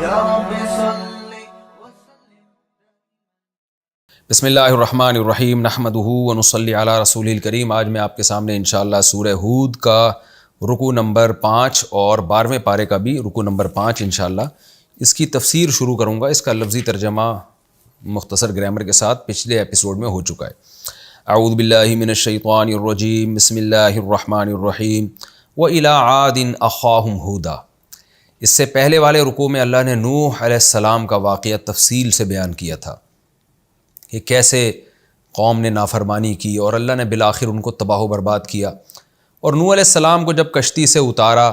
یا رب صل. بسم اللہ الرحمن الرحیم نحمدہ ونصلی علی رسول الکریم. آج میں آپ کے سامنے انشاءاللہ سورہ ہود کا رکوع نمبر 5 اور 12ویں پارے کا بھی رکوع نمبر 5 انشاءاللہ اس کی تفسیر شروع کروں گا. اس کا لفظی ترجمہ مختصر گرامر کے ساتھ پچھلے ایپیسوڈ میں ہو چکا ہے. اعوذ باللہ من الشیطان الرجیم بسم اللہ الرحمن الرحیم وَإِلَىٰ عَادٍ أَخَاهُمْ هُودًا. اس سے پہلے والے رکوع میں اللہ نے نوح علیہ السلام کا واقعہ تفصیل سے بیان کیا تھا کہ کیسے قوم نے نافرمانی کی اور اللہ نے بالآخر ان کو تباہ و برباد کیا. اور نوح علیہ السلام کو جب کشتی سے اتارا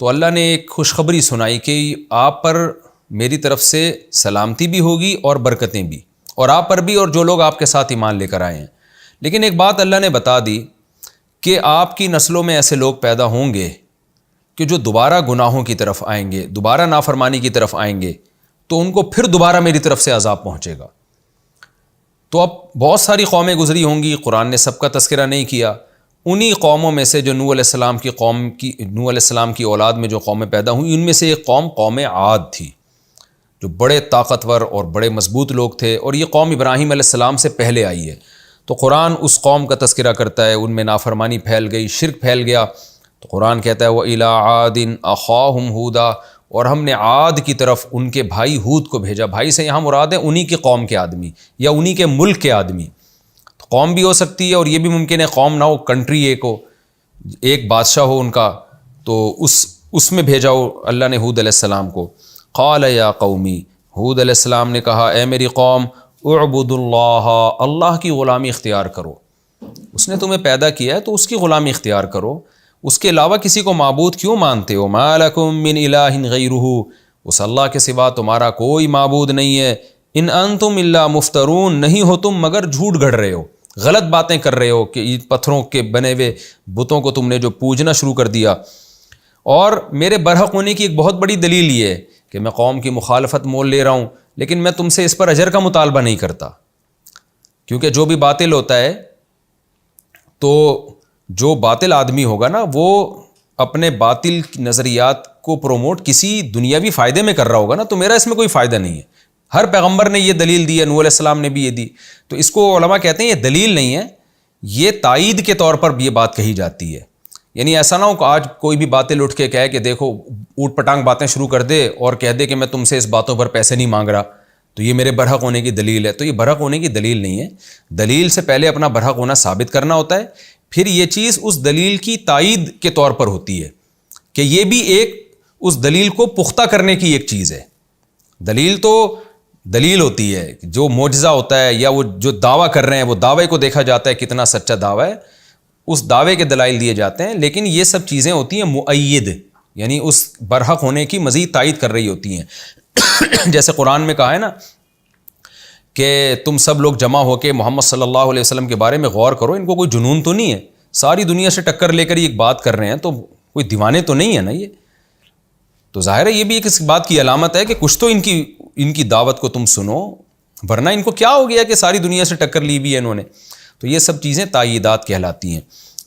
تو اللہ نے ایک خوشخبری سنائی کہ آپ پر میری طرف سے سلامتی بھی ہوگی اور برکتیں بھی، اور آپ پر بھی اور جو لوگ آپ کے ساتھ ایمان لے کر آئے ہیں. لیکن ایک بات اللہ نے بتا دی کہ آپ کی نسلوں میں ایسے لوگ پیدا ہوں گے کہ جو دوبارہ گناہوں کی طرف آئیں گے، دوبارہ نافرمانی کی طرف آئیں گے، تو ان کو پھر دوبارہ میری طرف سے عذاب پہنچے گا. تو اب بہت ساری قومیں گزری ہوں گی، قرآن نے سب کا تذکرہ نہیں کیا. انہی قوموں میں سے جو نوح علیہ السلام کی نوح علیہ السلام کی اولاد میں جو قومیں پیدا ہوئیں، ان میں سے ایک قوم عاد تھی، جو بڑے طاقتور اور بڑے مضبوط لوگ تھے، اور یہ قوم ابراہیم علیہ السلام سے پہلے آئی ہے. تو قرآن اس قوم کا تذکرہ کرتا ہے، ان میں نافرمانی پھیل گئی، شرک پھیل گیا. تو قرآن کہتا ہے وَإِلَىٰ عَادٍ أَخَاهُمْ هُودًا، اور ہم نے عاد کی طرف ان کے بھائی ہود کو بھیجا. بھائی سے یہاں مراد ہے انہی کی قوم کے آدمی یا انہی کے ملک کے آدمی. تو قوم بھی ہو سکتی ہے اور یہ بھی ممکن ہے قوم نہ ہو، کنٹری ایک ہو، ایک بادشاہ ہو ان کا. تو اس میں بھیجا ہو اللہ نے ہود علیہ السلام کو. قال یا قومی، ہود علیہ السلام نے کہا اے میری قوم، اعبدوا اللہ، اللہ کی غلامی اختیار کرو. اس نے تمہیں پیدا کیا ہے تو اس کی غلامی اختیار کرو، اس کے علاوہ کسی کو معبود کیوں مانتے ہو؟ ما لکم من الہ غیرہ، اس اللہ کے سوا تمہارا کوئی معبود نہیں ہے. ان انتم الا مفترون، نہیں ہو تم مگر جھوٹ گھڑ رہے ہو، غلط باتیں کر رہے ہو کہ پتھروں کے بنے ہوئے بتوں کو تم نے جو پوجنا شروع کر دیا. اور میرے برحق ہونے کی ایک بہت بڑی دلیل یہ ہے کہ میں قوم کی مخالفت مول لے رہا ہوں، لیکن میں تم سے اس پر اجر کا مطالبہ نہیں کرتا، کیونکہ جو بھی باطل ہوتا ہے تو جو باطل آدمی ہوگا نا، وہ اپنے باطل نظریات کو پروموٹ کسی دنیاوی فائدے میں کر رہا ہوگا نا، تو میرا اس میں کوئی فائدہ نہیں ہے. ہر پیغمبر نے یہ دلیل دی ہے، نوح علیہ السلام نے بھی یہ دی. تو اس کو علماء کہتے ہیں یہ دلیل نہیں ہے، یہ تائید کے طور پر یہ بات کہی جاتی ہے. یعنی ایسا نہ ہو کہ آج کوئی بھی باطل اٹھ کے کہے کہ دیکھو اوٹ پٹانگ باتیں شروع کر دے اور کہہ دے کہ میں تم سے اس باتوں پر پیسے نہیں مانگ رہا تو یہ میرے برحق ہونے کی دلیل ہے. تو یہ برحق ہونے کی دلیل نہیں ہے. دلیل سے پہلے اپنا برحق ہونا ثابت کرنا ہوتا ہے، پھر یہ چیز اس دلیل کی تائید کے طور پر ہوتی ہے کہ یہ بھی ایک اس دلیل کو پختہ کرنے کی ایک چیز ہے. دلیل تو دلیل ہوتی ہے، جو معجزہ ہوتا ہے یا وہ جو دعویٰ کر رہے ہیں وہ دعوے کو دیکھا جاتا ہے کتنا سچا دعویٰ ہے، اس دعوے کے دلائل دیے جاتے ہیں. لیکن یہ سب چیزیں ہوتی ہیں مؤید، یعنی اس برحق ہونے کی مزید تائید کر رہی ہوتی ہیں. جیسے قرآن میں کہا ہے نا کہ تم سب لوگ جمع ہو کے محمد صلی اللہ علیہ وسلم کے بارے میں غور کرو، ان کو کوئی جنون تو نہیں ہے، ساری دنیا سے ٹکر لے کر یہ ایک بات کر رہے ہیں، تو کوئی دیوانے تو نہیں ہے نا یہ. تو ظاہر ہے یہ بھی ایک اس بات کی علامت ہے کہ کچھ تو ان کی دعوت کو تم سنو، ورنہ ان کو کیا ہو گیا کہ ساری دنیا سے ٹکر لی بھی ہے انہوں نے. تو یہ سب چیزیں تائیدات کہلاتی ہیں.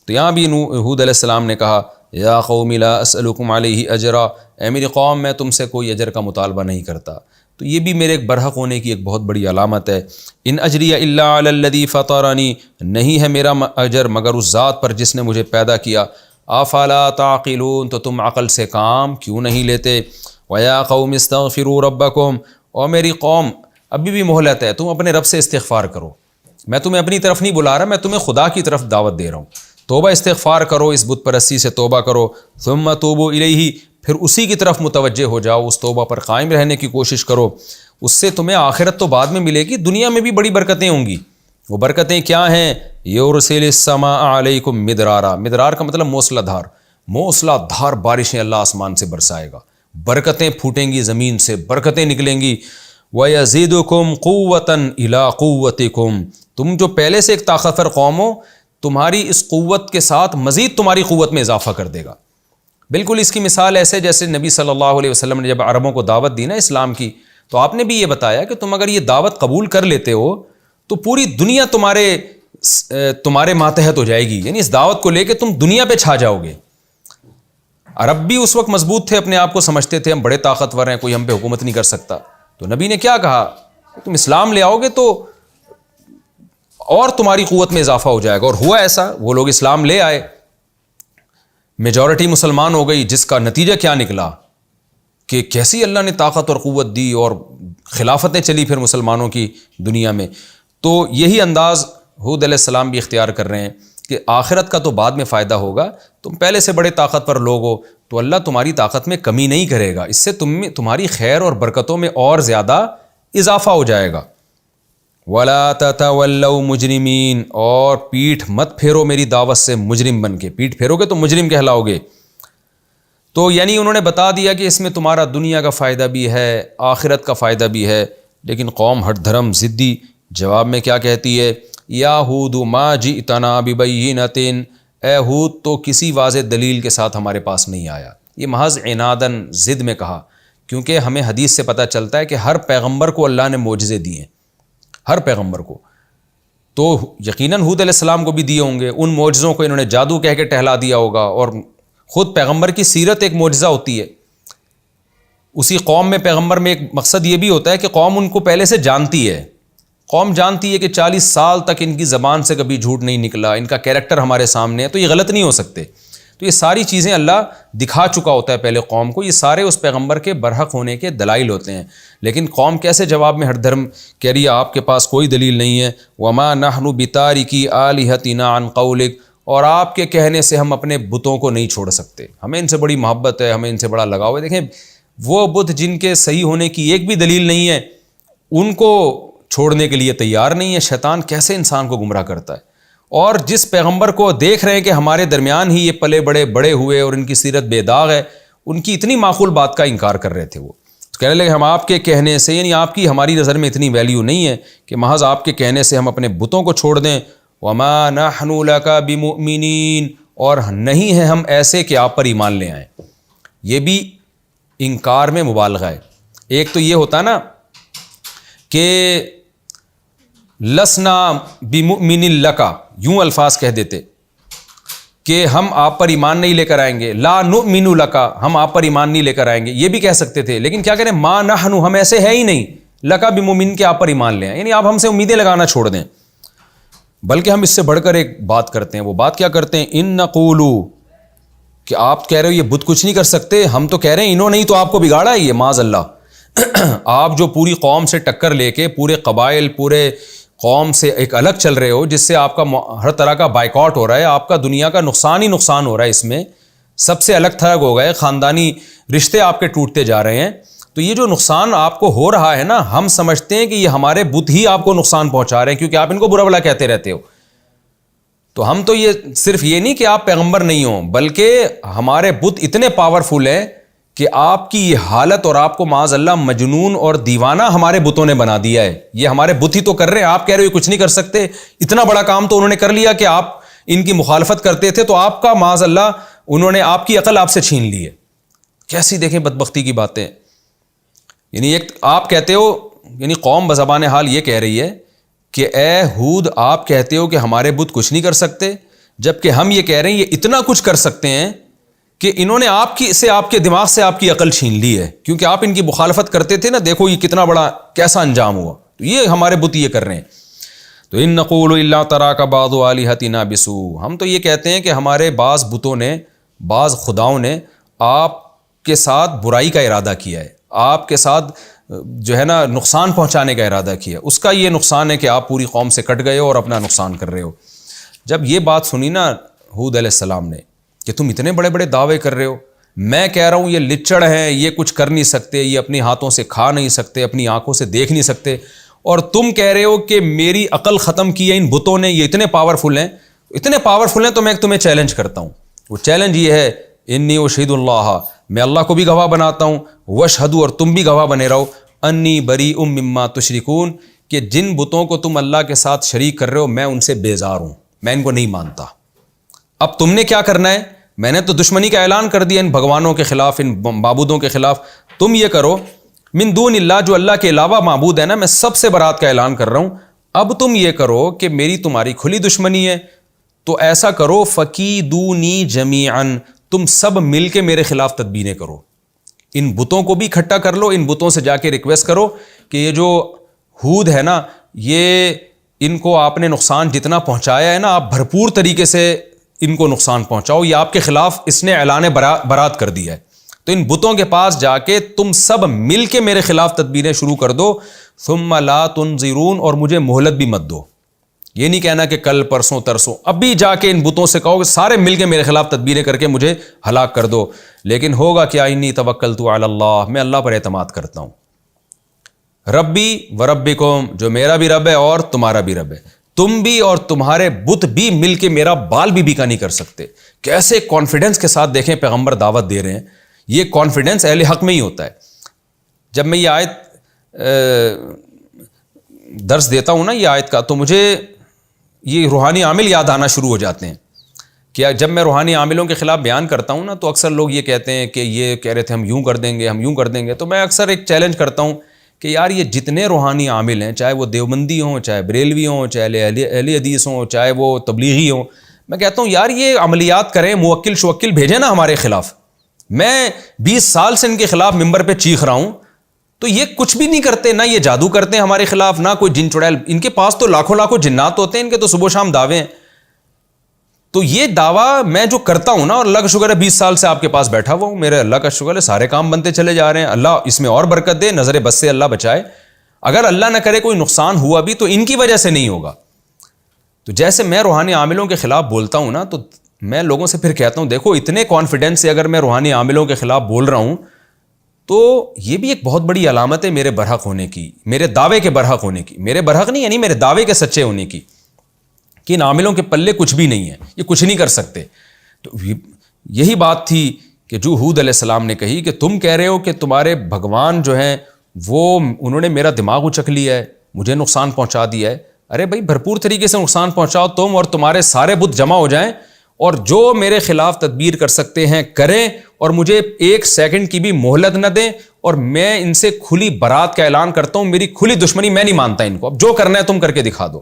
تو یہاں بھی ہود علیہ السلام نے کہا یا قوم لا اسألکم علیہ اجرا، اے میری قوم میں تم سے کوئی اجر کا مطالبہ نہیں کرتا. تو یہ بھی میرے ایک برحق ہونے کی ایک بہت بڑی علامت ہے. ان اجری الا علی الذی فطرنی، نہیں ہے میرا اجر مگر اس ذات پر جس نے مجھے پیدا کیا. افلا تعقلون، تو تم عقل سے کام کیوں نہیں لیتے. ویا قوم استغفروا ربکم، اور میری قوم ابھی بھی مہلت ہے، تم اپنے رب سے استغفار کرو. میں تمہیں اپنی طرف نہیں بلا رہا، میں تمہیں خدا کی طرف دعوت دے رہا ہوں. توبہ استغفار کرو، اس بت پرستی سے توبہ کرو. ثم توبوا الیہ، پھر اسی کی طرف متوجہ ہو جاؤ، اس توبہ پر قائم رہنے کی کوشش کرو. اس سے تمہیں آخرت تو بعد میں ملے گی، دنیا میں بھی بڑی برکتیں ہوں گی. وہ برکتیں کیا ہیں؟ یرسل السماء علیکم مدرارا، مدرار کا مطلب موسلا دھار، موسلا دھار بارشیں اللہ آسمان سے برسائے گا، برکتیں پھوٹیں گی زمین سے، برکتیں نکلیں گی. وَيَزِيدُكُمْ قُوَّةً إِلَىٰ قُوَّتِكُمْ، تم جو پہلے سے ایک طاقتور قوم ہو، تمہاری اس قوت کے ساتھ مزید تمہاری قوت میں اضافہ کر دے گا. بالکل اس کی مثال ایسے جیسے نبی صلی اللہ علیہ وسلم نے جب عربوں کو دعوت دی نا اسلام کی، تو آپ نے بھی یہ بتایا کہ تم اگر یہ دعوت قبول کر لیتے ہو تو پوری دنیا تمہارے ماتحت ہو جائے گی، یعنی اس دعوت کو لے کے تم دنیا پہ چھا جاؤ گے. عرب بھی اس وقت مضبوط تھے، اپنے آپ کو سمجھتے تھے ہم بڑے طاقتور ہیں، کوئی ہم پہ حکومت نہیں کر سکتا. تو نبی نے کیا کہا؟ تم اسلام لے آؤ گے تو اور تمہاری قوت میں اضافہ ہو جائے گا. اور ہوا ایسا، وہ لوگ اسلام لے آئے، میجورٹی مسلمان ہو گئی، جس کا نتیجہ کیا نکلا کہ کیسی اللہ نے طاقت اور قوت دی اور خلافتیں چلی پھر مسلمانوں کی دنیا میں. تو یہی انداز ہود علیہ السلام بھی اختیار کر رہے ہیں کہ آخرت کا تو بعد میں فائدہ ہوگا، تم پہلے سے بڑے طاقتور لوگ ہو تو اللہ تمہاری طاقت میں کمی نہیں کرے گا، اس سے تمہاری خیر اور برکتوں میں اور زیادہ اضافہ ہو جائے گا. وَلَا تَتَوَلَّوْا مُجْرِمِينَ، اور پیٹھ مت پھیرو میری دعوت سے مجرم بن کے. پیٹھ پھیرو گے تو مجرم کہلاؤ گے. تو یعنی انہوں نے بتا دیا کہ اس میں تمہارا دنیا کا فائدہ بھی ہے، آخرت کا فائدہ بھی ہے. لیکن قوم ہٹ دھرم ضدی جواب میں کیا کہتی ہے؟ یا ہود ما جئتنا ببینۃ، اے ہود تو کسی واضح دلیل کے ساتھ ہمارے پاس نہیں آیا. یہ محض عناداً ضد میں کہا، کیونکہ ہمیں حدیث سے پتہ چلتا ہے کہ ہر پیغمبر کو اللہ نے معجزے دیے ہیں، ہر پیغمبر کو. تو یقیناً ہود علیہ السلام کو بھی دیے ہوں گے. ان معجزوں کو انہوں نے جادو کہہ کے ٹہلا دیا ہوگا، اور خود پیغمبر کی سیرت ایک معجزہ ہوتی ہے. اسی قوم میں پیغمبر میں ایک مقصد یہ بھی ہوتا ہے کہ قوم ان کو پہلے سے جانتی ہے. قوم جانتی ہے کہ 40 سال تک ان کی زبان سے کبھی جھوٹ نہیں نکلا، ان کا کیریکٹر ہمارے سامنے ہے، تو یہ غلط نہیں ہو سکتے. تو یہ ساری چیزیں اللہ دکھا چکا ہوتا ہے پہلے قوم کو. یہ سارے اس پیغمبر کے برحق ہونے کے دلائل ہوتے ہیں. لیکن قوم کیسے جواب میں ہر دھرم کہہ رہی ہے آپ کے پاس کوئی دلیل نہیں ہے. وما نحن بتارکی آلہتنا عن قولک، اور آپ کے کہنے سے ہم اپنے بتوں کو نہیں چھوڑ سکتے. ہمیں ان سے بڑی محبت ہے، ہمیں ان سے بڑا لگاؤ ہے. دیکھیں وہ بت جن کے صحیح ہونے کی ایک بھی دلیل نہیں ہے، ان کو چھوڑنے کے لیے تیار نہیں ہے. شیطان کیسے انسان کو گمراہ کرتا ہے. اور جس پیغمبر کو دیکھ رہے ہیں کہ ہمارے درمیان ہی یہ پلے بڑے ہوئے اور ان کی سیرت بے داغ ہے، ان کی اتنی معقول بات کا انکار کر رہے تھے. وہ تو کہنے لگے ہم آپ کے کہنے سے، یعنی آپ کی ہماری نظر میں اتنی ویلیو نہیں ہے کہ محض آپ کے کہنے سے ہم اپنے بتوں کو چھوڑ دیں. وما نحن لک بمؤمنین، اور نہیں ہیں ہم ایسے کہ آپ پر ایمان لے آئیں. یہ بھی انکار میں مبالغہ ہے. ایک تو یہ ہوتا نا کہ لسنا بمؤمن لک، یوں الفاظ کہہ دیتے کہ ہم آپ پر ایمان نہیں لے کر آئیں گے. لا نؤمن لک، ہم آپ پر ایمان نہیں لے کر آئیں گے، یہ بھی کہہ سکتے تھے. لیکن کیا کہہ رہے ہیں؟ ما نحن، ہم ایسے ہے ہی نہیں، لک بمؤمن، کہ آپ پر ایمان لے آئیں، یعنی آپ ہم سے امیدیں لگانا چھوڑ دیں. بلکہ ہم اس سے بڑھ کر ایک بات کرتے ہیں. وہ بات کیا کرتے ہیں؟ ان نقول، کہ آپ کہہ رہے ہو یہ بت کچھ نہیں کر سکتے. ہم تو کہہ رہے ہیں انہوں نے ہی تو آپ کو بگاڑا ہے. یہ معاذ اللہ آپ جو پوری قوم سے ٹکر لے کے پورے قبائل، پورے قوم سے ایک الگ چل رہے ہو، جس سے آپ کا ہر طرح کا بائیکاٹ ہو رہا ہے، آپ کا دنیا کا نقصان ہی نقصان ہو رہا ہے. اس میں سب سے الگ تھلگ ہو گئے، خاندانی رشتے آپ کے ٹوٹتے جا رہے ہیں. تو یہ جو نقصان آپ کو ہو رہا ہے نا، ہم سمجھتے ہیں کہ یہ ہمارے بت ہی آپ کو نقصان پہنچا رہے ہیں، کیونکہ آپ ان کو برا بھلا کہتے رہتے ہو. تو ہم تو یہ صرف یہ نہیں کہ آپ پیغمبر نہیں ہوں، بلکہ ہمارے بت اتنے پاورفل ہیں کہ آپ کی یہ حالت، اور آپ کو معاذ اللہ مجنون اور دیوانہ ہمارے بتوں نے بنا دیا ہے. یہ ہمارے بت ہی تو کر رہے ہیں. آپ کہہ رہے ہو کچھ نہیں کر سکتے. اتنا بڑا کام تو انہوں نے کر لیا کہ آپ ان کی مخالفت کرتے تھے تو آپ کا معاذ اللہ انہوں نے آپ کی عقل آپ سے چھین لی ہے. کیسی دیکھیں بدبختی کی باتیں. یعنی ایک آپ کہتے ہو، یعنی قوم بزبان حال یہ کہہ رہی ہے کہ اے ہود آپ کہتے ہو کہ ہمارے بت کچھ نہیں کر سکتے، جبکہ ہم یہ کہہ رہے ہیں یہ اتنا کچھ کر سکتے ہیں کہ انہوں نے آپ کے دماغ سے آپ کی عقل چھین لی ہے، کیونکہ آپ ان کی مخالفت کرتے تھے نا. دیکھو یہ کتنا بڑا کیسا انجام ہوا. تو یہ ہمارے بت یہ کر رہے ہیں. تو ان نقول الا تراک بعض آلہتنا بسوء، ہم تو یہ کہتے ہیں کہ ہمارے بعض بتوں نے، بعض خداؤں نے آپ کے ساتھ برائی کا ارادہ کیا ہے، آپ کے ساتھ جو ہے نا نقصان پہنچانے کا ارادہ کیا. اس کا یہ نقصان ہے کہ آپ پوری قوم سے کٹ گئے ہو اور اپنا نقصان کر رہے ہو. جب یہ بات سنی نا ہود علیہ السلام نے کہ تم اتنے بڑے بڑے دعوے کر رہے ہو، میں کہہ رہا ہوں یہ لچڑ ہیں، یہ کچھ کر نہیں سکتے، یہ اپنی ہاتھوں سے کھا نہیں سکتے، اپنی آنکھوں سے دیکھ نہیں سکتے، اور تم کہہ رہے ہو کہ میری عقل ختم کی ہے ان بتوں نے، یہ اتنے پاورفل ہیں تو میں تمہیں چیلنج کرتا ہوں. وہ چیلنج یہ ہے، انی اشہد اللہ، میں اللہ کو بھی گواہ بناتا ہوں، واشہدوا، اور تم بھی گواہ بنے رہو، انی بریء مما تشرکون، کہ جن بتوں کو تم اللہ کے ساتھ شریک کر رہے ہو میں ان سے بیزار ہوں، میں ان کو نہیں مانتا. اب تم نے کیا کرنا ہے؟ میں نے تو دشمنی کا اعلان کر دیا ان بھگوانوں کے خلاف، ان معبودوں کے خلاف. تم یہ کرو، من دون اللہ، جو اللہ کے علاوہ معبود ہے نا، میں سب سے برات کا اعلان کر رہا ہوں. اب تم یہ کرو کہ میری تمہاری کھلی دشمنی ہے، تو ایسا کرو، فکیدونی جمیعا، تم سب مل کے میرے خلاف تدبیریں کرو، ان بتوں کو بھی اکٹھا کر لو، ان بتوں سے جا کے ریکویسٹ کرو کہ یہ جو ہود ہے نا، یہ ان کو آپ نے نقصان جتنا پہنچایا ہے نا، آپ بھرپور طریقے سے ان کو نقصان پہنچاؤ، یہ آپ کے خلاف اس نے اعلان برات کر دیا ہے، تو ان بتوں کے پاس جا کے تم سب مل کے میرے خلاف تدبیریں شروع کر دو، ثم لا تنظرون، اور مجھے مہلت بھی مت دو، یہ نہیں کہنا کہ کل پرسوں ترسوں، ابھی جا کے ان بتوں سے کہو کہ سارے مل کے میرے خلاف تدبیریں کر کے مجھے ہلاک کر دو، لیکن ہوگا کیا، انی توکلت علی اللہ، میں اللہ پر اعتماد کرتا ہوں، ربی و ربکم، جو میرا بھی رب ہے اور تمہارا بھی رب ہے، تم بھی اور تمہارے بت بھی مل کے میرا بال بھی بیکا نہیں کر سکتے۔ کیسے کانفیڈنس کے ساتھ دیکھیں پیغمبر دعوت دے رہے ہیں، یہ کانفیڈنس اہل حق میں ہی ہوتا ہے۔ جب میں یہ آیت درس دیتا ہوں نا یہ آیت کا، تو مجھے یہ روحانی عامل یاد آنا شروع ہو جاتے ہیں کہ جب میں روحانی عاملوں کے خلاف بیان کرتا ہوں نا، تو اکثر لوگ یہ کہتے ہیں کہ یہ کہہ رہے تھے ہم یوں کر دیں گے، ہم یوں کر دیں گے، تو میں اکثر ایک چیلنج کرتا ہوں کہ یار یہ جتنے روحانی عامل ہیں، چاہے وہ دیوبندی ہوں، چاہے بریلوی ہوں، چاہے اہل حدیث ہوں، چاہے وہ تبلیغی ہوں، میں کہتا ہوں یار یہ عملیات کریں، موکل شوکل بھیجیں نا ہمارے خلاف، میں 20 سال سے ان کے خلاف ممبر پہ چیخ رہا ہوں، تو یہ کچھ بھی نہیں کرتے، نہ یہ جادو کرتے ہیں ہمارے خلاف، نہ کوئی جن چڑیل، ان کے پاس تو لاکھوں جنات ہوتے ہیں، ان کے تو صبح و شام دعوے ہیں، تو یہ دعویٰ میں جو کرتا ہوں نا، اور اللہ کا شکر ہے 20 سال سے آپ کے پاس بیٹھا ہوا ہوں، میرے اللہ کا شکر ہے سارے کام بنتے چلے جا رہے ہیں، اللہ اس میں اور برکت دے، نظر بد سے اللہ بچائے، اگر اللہ نہ کرے کوئی نقصان ہوا بھی تو ان کی وجہ سے نہیں ہوگا۔ تو جیسے میں روحانی عاملوں کے خلاف بولتا ہوں نا، تو میں لوگوں سے پھر کہتا ہوں دیکھو اتنے کانفیڈنس سے اگر میں روحانی عاملوں کے خلاف بول رہا ہوں، تو یہ بھی ایک بہت بڑی علامت ہے میرے برحق ہونے کی، میرے دعوے کے برحق ہونے کی، میرے برحق نہیں یعنی میرے دعوے کے سچے ہونے کی، کہ ان عاملوں کے پلے کچھ بھی نہیں ہے، یہ کچھ نہیں کر سکتے۔ تو یہی بات تھی کہ جو ہود علیہ السلام نے کہی کہ تم کہہ رہے ہو کہ تمہارے بھگوان جو ہیں وہ انہوں نے میرا دماغ اچک لیا ہے، مجھے نقصان پہنچا دیا ہے، ارے بھائی بھرپور طریقے سے نقصان پہنچاؤ تم، اور تمہارے سارے بت جمع ہو جائیں، اور جو میرے خلاف تدبیر کر سکتے ہیں کریں، اور مجھے 1 سیکنڈ کی بھی مہلت نہ دیں، اور میں ان سے کھلی برات کا اعلان کرتا ہوں، میری کھلی دشمنی، میں نہیں مانتا ان کو، اب جو کرنا ہے تم کر کے دکھا دو،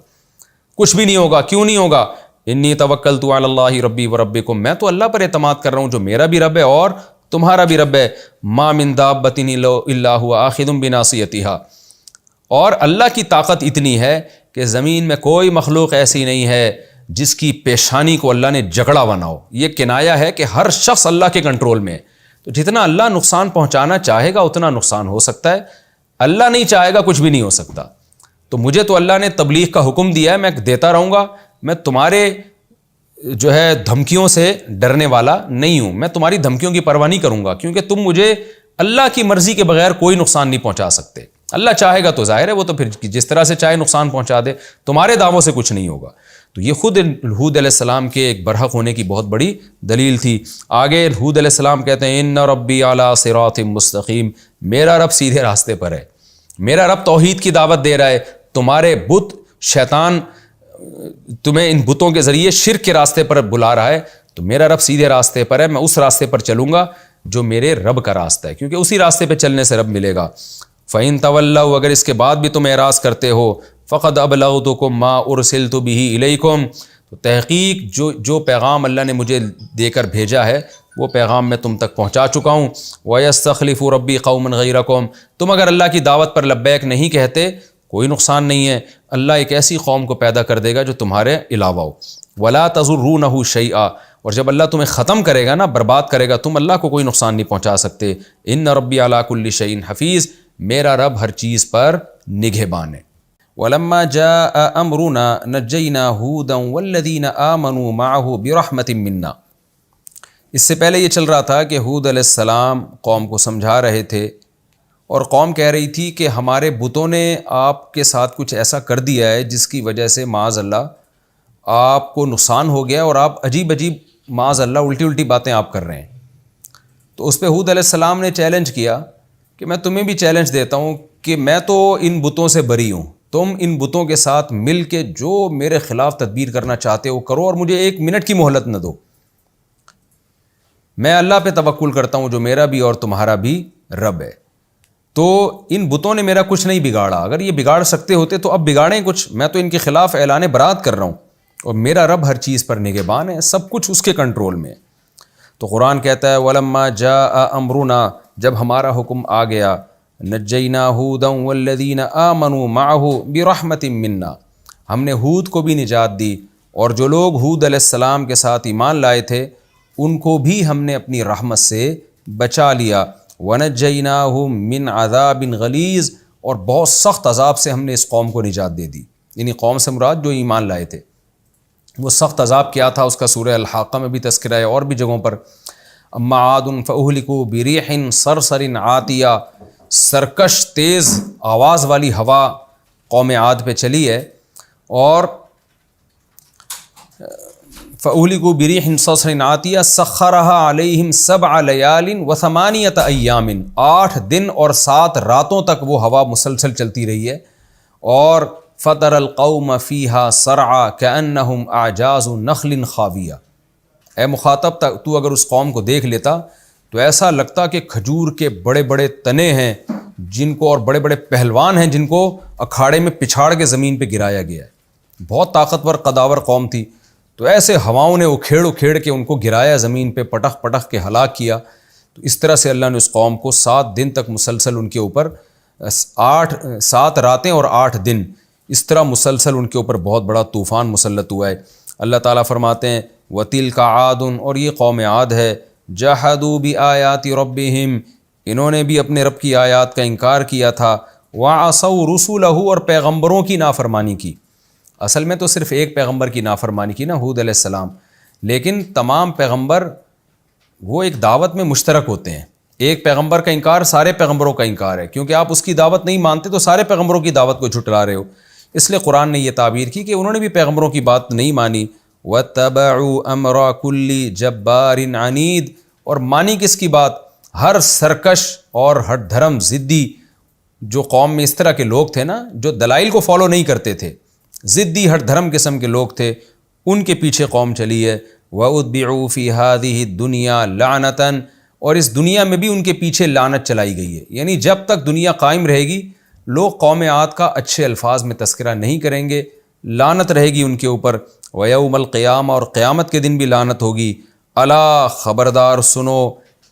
کچھ بھی نہیں ہوگا۔ کیوں نہیں ہوگا؟ انی توکلت علی اللہ ربی و ربکم، میں تو اللہ پر اعتماد کر رہا ہوں جو میرا بھی رب ہے اور تمہارا بھی رب ہے، ما من دابۃ الا هو آخذ بناصیتہا، اور اللہ کی طاقت اتنی ہے کہ زمین میں کوئی مخلوق ایسی نہیں ہے جس کی پیشانی کو اللہ نے جکڑا ہوا نہ ہو۔ یہ کنایہ ہے کہ ہر شخص اللہ کے کنٹرول میں ہے، تو جتنا اللہ نقصان پہنچانا چاہے گا اتنا نقصان ہو سکتا ہے، اللہ نہیں چاہے گا کچھ بھی نہیں ہو سکتا۔ تو مجھے تو اللہ نے تبلیغ کا حکم دیا ہے، میں دیتا رہوں گا، میں تمہارے جو ہے دھمکیوں سے ڈرنے والا نہیں ہوں، میں تمہاری دھمکیوں کی پرواہ نہیں کروں گا، کیونکہ تم مجھے اللہ کی مرضی کے بغیر کوئی نقصان نہیں پہنچا سکتے۔ اللہ چاہے گا تو ظاہر ہے وہ تو پھر جس طرح سے چاہے نقصان پہنچا دے، تمہارے دعووں سے کچھ نہیں ہوگا۔ تو یہ خود ہود علیہ السلام کے ایک برحق ہونے کی بہت بڑی دلیل تھی۔ آگے ہود علیہ السلام کہتے ہیں ان ربی علی صراط مستقیم، میرا رب سیدھے راستے پر ہے، میرا رب توحید کی دعوت دے رہا ہے، تمہارے بت شیطان تمہیں ان بتوں کے ذریعے شرک کے راستے پر بلا رہا ہے، تو میرا رب سیدھے راستے پر ہے، میں اس راستے پر چلوں گا جو میرے رب کا راستہ ہے، کیونکہ اسی راستے پہ چلنے سے رب ملے گا۔ فَإِن تَوَلَّوْا، اگر اس کے بعد بھی تم اعراض کرتے ہو، فَقَدْ أَبْلَغْتُكُم مَّا أُرْسِلْتُ بِهِ إِلَيْكُمْ، تو تحقیق جو پیغام اللہ نے مجھے دے کر بھیجا ہے وہ پیغام میں تم تک پہنچا چکا ہوں۔ وَيَسْتَخْلِفُ رَبِّي قَوْمًا غَيْرَكُمْ، تم اگر اللہ کی دعوت پر لبیک نہیں کہتے کوئی نقصان نہیں ہے، اللہ ایک ایسی قوم کو پیدا کر دے گا جو تمہارے علاوہ ہو۔ وَلَا تَضُرُّونَهُ شَيْئًا، اور جب اللہ تمہیں ختم کرے گا نا، برباد کرے گا، تم اللہ کو کوئی نقصان نہیں پہنچا سکتے۔ إِنَّ رَبِّي عَلَىٰ كُلِّ شَيْءٍ حَفِيظٌ، میرا رب ہر چیز پر نگہبان ہے۔ وَلَمَّا جَاءَ أَمْرُنَا نَجَّيْنَا هُودًا وَالَّذِينَ آمَنُوا مَعَهُ بِرَحْمَةٍ مِنَّا، اس سے پہلے یہ چل رہا تھا کہ ہود علیہ السلام قوم کو سمجھا رہے تھے، اور قوم کہہ رہی تھی کہ ہمارے بتوں نے آپ کے ساتھ کچھ ایسا کر دیا ہے جس کی وجہ سے معاذ اللہ آپ کو نقصان ہو گیا، اور آپ عجیب عجیب معاذ اللہ الٹی الٹی باتیں آپ کر رہے ہیں۔ تو اس پہ ہود علیہ السلام نے چیلنج کیا کہ میں تمہیں بھی چیلنج دیتا ہوں کہ میں تو ان بتوں سے بری ہوں، تم ان بتوں کے ساتھ مل کے جو میرے خلاف تدبیر کرنا چاہتے ہو کرو، اور مجھے 1 منٹ کی مہلت نہ دو۔ میں اللہ پہ توکل کرتا ہوں جو میرا بھی اور تمہارا بھی رب ہے۔ تو ان بتوں نے میرا کچھ نہیں بگاڑا، اگر یہ بگاڑ سکتے ہوتے تو اب بگاڑیں کچھ، میں تو ان کے خلاف اعلان برات کر رہا ہوں، اور میرا رب ہر چیز پر نگہبان ہے، سب کچھ اس کے کنٹرول میں ہے۔ تو قرآن کہتا ہے وَلَمَّا جَاءَ أَمْرُنَا، جب ہمارا حکم آ گیا، نَجَّيْنَا هُودًا وَالَّذِينَ آمَنُوا مَعَهُ بِرَحْمَةٍ مِّنَّا، ہم نے ہود کو بھی نجات دی اور جو لوگ ہود علیہ السلام کے ساتھ ایمان لائے تھے ان کو بھی ہم نے اپنی رحمت سے بچا لیا، وَنَجَّيْنَاهُم مِّنْ عَذَابٍ غَلِيظٍ، اور بہت سخت عذاب سے ہم نے اس قوم کو نجات دے دی، یعنی قوم سے مراد جو ایمان لائے تھے۔ وہ سخت عذاب کیا تھا اس کا سورہ الحاقہ میں بھی تذکرہ ہے اور بھی جگہوں پر۔ اما عاد فاہلکوا بریح صرصر عاتیہ، سرکش تیز آواز والی ہوا قوم عاد پہ چلی ہے، اور فاہلکوا بریح صرصر عاتیہ سخرها علیہم 7 لیال و8 ایام، 8 دن اور 7 راتوں تک وہ ہوا مسلسل چلتی رہی ہے، اور فَتَرَ الْقَوْمَ فِيهَا صَرْعَىٰ كَأَنَّهُمْ أَعْجَازُ نَخْلٍ خَاوِيَةٍ، اے مخاطب تو اگر اس قوم کو دیکھ لیتا تو ایسا لگتا کہ کھجور کے بڑے بڑے تنے ہیں جن کو، اور بڑے بڑے پہلوان ہیں جن کو اکھاڑے میں پچھاڑ کے زمین پہ گرایا گیا ہے۔ بہت طاقتور قداور قوم تھی، تو ایسے ہواؤں نے اکھیڑ اکھیڑ کے ان کو گرایا زمین پہ، پٹخ پٹخ کے ہلاک کیا۔ تو اس طرح سے اللہ نے اس قوم کو 7 دن تک مسلسل ان کے اوپر 7 راتیں اور 8 دن اس طرح مسلسل ان کے اوپر بہت بڑا طوفان مسلط ہوا ہے۔ اللہ تعالیٰ فرماتے ہیں وَتِلْكَ عَادٌ، اور یہ قوم عاد ہے، جَحَدُوا بِآيَاتِ رَبِّهِمْ، انہوں نے بھی اپنے رب کی آیات کا انکار کیا تھا، وَعَصَوْا رُسُلَهُ، اور پیغمبروں کی نافرمانی کی۔ اصل میں تو صرف ایک پیغمبر کی نافرمانی کی نا، ہود علیہ السلام، لیکن تمام پیغمبر وہ ایک دعوت میں مشترک ہوتے ہیں۔ ایک پیغمبر کا انکار سارے پیغمبروں کا انکار ہے، کیونکہ آپ اس کی دعوت نہیں مانتے تو سارے پیغمبروں کی دعوت کو جھٹلا رہے ہو۔ اس لیے قرآن نے یہ تعبیر کی کہ انہوں نے بھی پیغمبروں کی بات نہیں مانی۔ وَاتَّبَعُوا أَمْرَ كُلِّ جَبَّارٍ عَنِيدٍ، اور مانی کس کی بات؟ ہر سرکش اور ہٹ دھرم ضدی جو قوم میں اس طرح کے لوگ تھے نا، جو دلائل کو فالو نہیں کرتے تھے، ضدی ہٹ دھرم قسم کے لوگ تھے، ان کے پیچھے قوم چلی ہے۔ وَأُتْبِعُوا فِي هَذِهِ الدُّنْيَا لَعْنَةً، اور اس دنیا میں بھی ان کے پیچھے لعنت چلائی گئی ہے، یعنی جب تک دنیا قائم رہے گی لوگ قوم عاد کا اچھے الفاظ میں تذکرہ نہیں کریں گے، لعنت رہے گی ان کے اوپر۔ وَيَوْمَ الْقِيَامَةِ، اور قیامت کے دن بھی لعنت ہوگی۔ الا، خبردار سنو،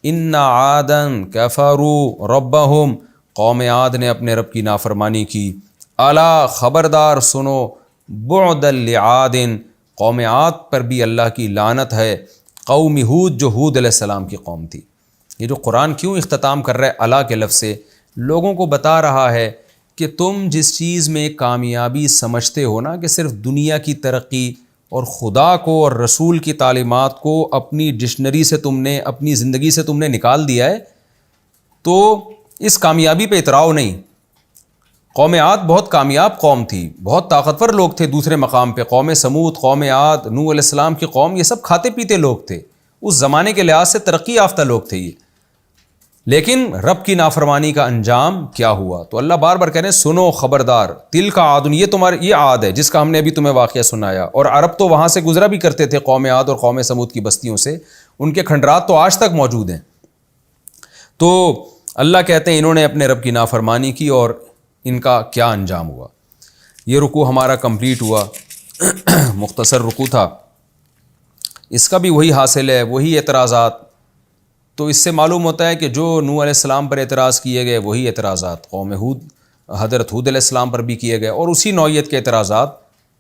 اِنَّ عَادًا كَفَرُوا رَبَّهُمْ، قوم عاد نے اپنے رب کی نافرمانی کی۔ الا، خبردار سنو، بُعْدًا لِعَادٍ، قوم عاد پر بھی اللہ کی لعنت ہے۔ قوم ہود، جو ہود علیہ السلام کی قوم تھی۔ یہ جو قرآن کیوں اختتام کر رہا ہے الا کے لفظ سے، لوگوں کو بتا رہا ہے کہ تم جس چیز میں کامیابی سمجھتے ہو نا، کہ صرف دنیا کی ترقی اور خدا کو اور رسول کی تعلیمات کو اپنی ڈکشنری سے تم نے، اپنی زندگی سے تم نے نکال دیا ہے، تو اس کامیابی پہ اتراؤ نہیں۔ قوم عاد بہت کامیاب قوم تھی، بہت طاقتور لوگ تھے دوسرے مقام پہ۔ قوم سمود، قوم عاد، نوح علیہ السلام کی قوم، یہ سب کھاتے پیتے لوگ تھے، اس زمانے کے لحاظ سے ترقی یافتہ لوگ تھے یہ۔ لیکن رب کی نافرمانی کا انجام کیا ہوا؟ تو اللہ بار بار کہہ رہے ہیں سنو، خبردار، تِلْكَ عَادٌ، یہ تمہارے، یہ عاد ہے جس کا ہم نے ابھی تمہیں واقعہ سنایا، اور عرب تو وہاں سے گزرا بھی کرتے تھے قوم عاد اور قوم سمود کی بستیوں سے، ان کے کھنڈرات تو آج تک موجود ہیں۔ تو اللہ کہتے ہیں انہوں نے اپنے رب کی نافرمانی کی اور ان کا کیا انجام ہوا۔ یہ رکوع ہمارا کمپلیٹ ہوا، مختصر رکوع تھا، اس کا بھی وہی حاصل ہے، وہی اعتراضات۔ تو اس سے معلوم ہوتا ہے کہ جو نوح علیہ السلام پر اعتراض کیے گئے وہی اعتراضات قوم ہود، حضرت ہود علیہ السلام پر بھی کیے گئے، اور اسی نوعیت کے اعتراضات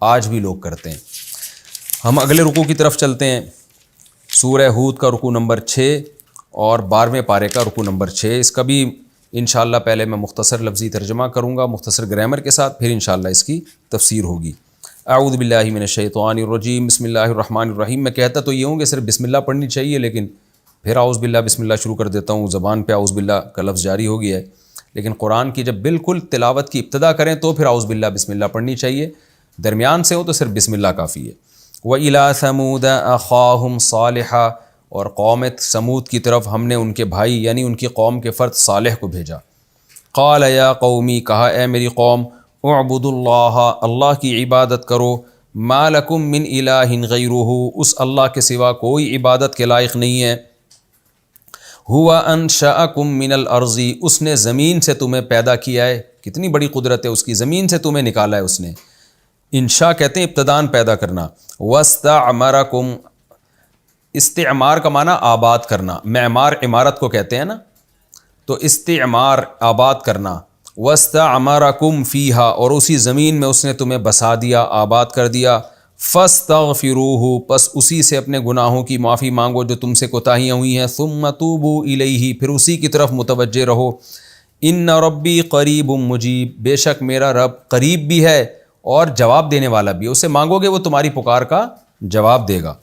آج بھی لوگ کرتے ہیں۔ ہم اگلے رکوع کی طرف چلتے ہیں، سورہ ہود کا رکوع نمبر 6 اور 12ویں پارے کا رکوع نمبر 6۔ اس کا بھی انشاءاللہ پہلے میں مختصر لفظی ترجمہ کروں گا مختصر گرامر کے ساتھ، پھر انشاءاللہ اس کی تفسیر ہوگی۔ اعوذ باللہ من الشیطان الرجیم، بسم اللہ الرحمن الرحیم۔ میں کہتا تو یہ ہوں کہ صرف بسم اللہ پڑھنی چاہیے، لیکن پھر اعوذ باللہ بسم اللہ شروع کر دیتا ہوں، زبان پہ اعوذ باللہ کا لفظ جاری ہو گیا ہے، لیکن قرآن کی جب بالکل تلاوت کی ابتدا کریں تو پھر اعوذ باللہ بسم اللہ پڑھنی چاہیے، درمیان سے ہو تو صرف بسم اللہ کافی ہے۔ وَإِلَىٰ ثَمُودَ أَخَاهُمْ صَالِحًا، اور قوم سمود کی طرف ہم نے ان کے بھائی یعنی ان کی قوم کے فرد صالح کو بھیجا۔ قال یا قومی، کہا اے میری قوم، اعبدوا اللہ، اللہ کی عبادت کرو، ما لکم من الہ غیرہ، اس اللہ کے سوا کوئی عبادت کے لائق نہیں ہے۔ ہوا انشأکم من الارض، اس نے زمین سے تمہیں پیدا کیا ہے، کتنی بڑی قدرت ہے اس کی، زمین سے تمہیں نکالا ہے اس نے، انشاء کہتے ہیں ابتدان پیدا کرنا۔ واستعمرکم، استعمار کا معنی آباد کرنا، معمار عمارت کو کہتے ہیں نا، تو استعمار آباد کرنا، وَاسْتَعْمَرَكُمْ فِيهَا، اور اسی زمین میں اس نے تمہیں بسا دیا، آباد کر دیا، فَاسْتَغْفِرُوهُ، پس اسی سے اپنے گناہوں کی معافی مانگو جو تم سے کوتاہیاں ہوئی ہیں، ثُمَّ تُوبُوا إِلَيْهِ، پھر اسی کی طرف متوجہ رہو، إِنَّ رَبِّي قَرِيبٌ مُجِيب، بے شک میرا رب قریب بھی ہے اور جواب دینے والا بھی ہے، اسے مانگو گے وہ تمہاری پکار کا جواب دے گا۔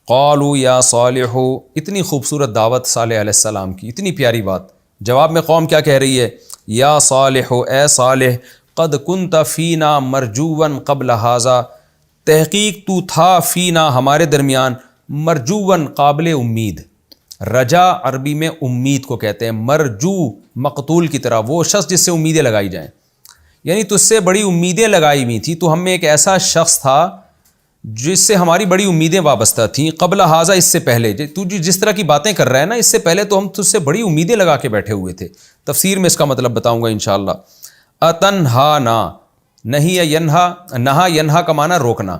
قالوا یا صالح، اتنی خوبصورت دعوت صالح علیہ السلام کی، اتنی پیاری بات، جواب میں قوم کیا کہہ رہی ہے؟ یا صالح، اے صالح، قد کنت فینا مرجوا قبل ھذا، تحقیق تو تھا فینا ہمارے درمیان، مرجوا قابل امید، رجا عربی میں امید کو کہتے ہیں، مرجو مقتول کی طرح، وہ شخص جس سے امیدیں لگائی جائیں، یعنی تجھ سے بڑی امیدیں لگائی ہوئی تھی، تو ہم میں ایک ایسا شخص تھا جس سے ہماری بڑی امیدیں وابستہ تھیں، قبل ھذا، اس سے پہلے، تو جس طرح کی باتیں کر رہا ہے نا، اس سے پہلے تو ہم تجھ سے بڑی امیدیں لگا کے بیٹھے ہوئے تھے۔ تفسیر میں اس کا مطلب بتاؤں گا انشاءاللہ۔ اتنہانا، نہیں ہے ینہا، نہا ینہا کا معنی روکنا،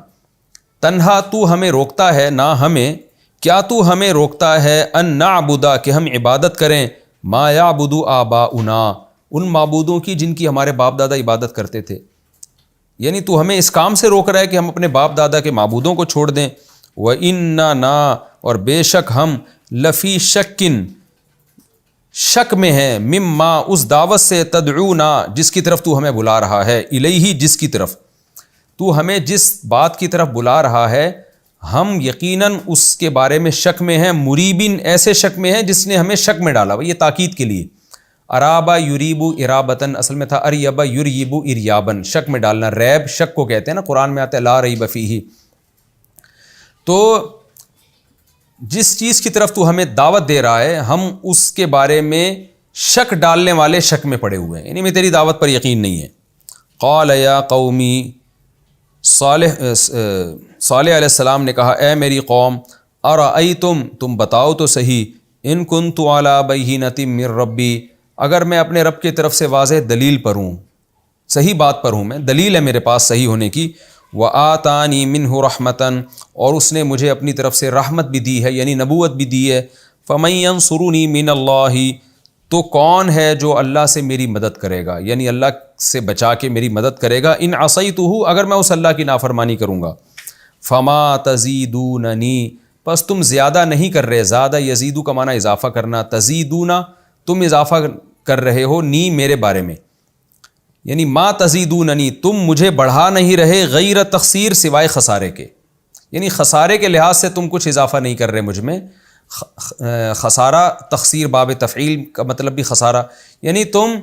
تنہا تو ہمیں روکتا ہے، نہ ہمیں، کیا تو ہمیں روکتا ہے، ان نعبدا، کہ ہم عبادت کریں، ما یعبد آباؤنا، ان معبودوں کی جن کی ہمارے باپ دادا عبادت کرتے تھے، یعنی تو ہمیں اس کام سے روک رہا ہے کہ ہم اپنے باپ دادا کے معبودوں کو چھوڑ دیں۔ وَإِنَّنَا، اور بے شک ہم، لفی شکن، شک میں ہیں، مما، اس دعوت سے، تدعونا، جس کی طرف تو ہمیں بلا رہا ہے، الیہ، جس کی طرف تو ہمیں جس بات کی طرف بلا رہا ہے، ہم یقیناً اس کے بارے میں شک میں ہیں، مریبن، ایسے شک میں ہیں جس نے ہمیں شک میں ڈالا، یہ تاکید کے لیے، ارابا یریبو ارابتن، اصل میں تھا اریبا یریبو اریابن، شک میں ڈالنا، ریب شک کو کہتے ہیں نا، قرآن میں آتا ہے لا ریب فیہ۔ تو جس چیز کی طرف تو ہمیں دعوت دے رہا ہے، ہم اس کے بارے میں شک ڈالنے والے شک میں پڑے ہوئے ہیں، یعنی میں تیری دعوت پر یقین نہیں ہے۔ قال یا قومی، صالح علیہ السلام نے کہا، اے میری قوم، ارأیتم، تم بتاؤ تو صحیح، ان کنت علی بینۃ من ربی، اگر میں اپنے رب کی طرف سے واضح دلیل پر ہوں، صحیح بات پر ہوں، میں دلیل ہے میرے پاس صحیح ہونے کی، وآتانی منہ رحمتاً، اور اس نے مجھے اپنی طرف سے رحمت بھی دی ہے، یعنی نبوت بھی دی ہے، فمن ینصرنی من اللہ، تو کون ہے جو اللہ سے میری مدد کرے گا، یعنی اللہ سے بچا کے میری مدد کرے گا، ان عصیتہ، اگر میں اس اللہ کی نافرمانی کروں گا، فما تزیدوننی، پس تم زیادہ نہیں کر رہے، زیادہ یزیدو کا معنی اضافہ کرنا، تزیدونا، تم اضافہ کر رہے ہو، نی میرے بارے میں، یعنی ما تزیدوننی، تم مجھے بڑھا نہیں رہے، غیر تخسیر، سوائے خسارے کے، یعنی خسارے کے لحاظ سے تم کچھ اضافہ نہیں کر رہے مجھ میں، خسارہ تخسیر باب تفعیل کا مطلب بھی خسارہ، یعنی تم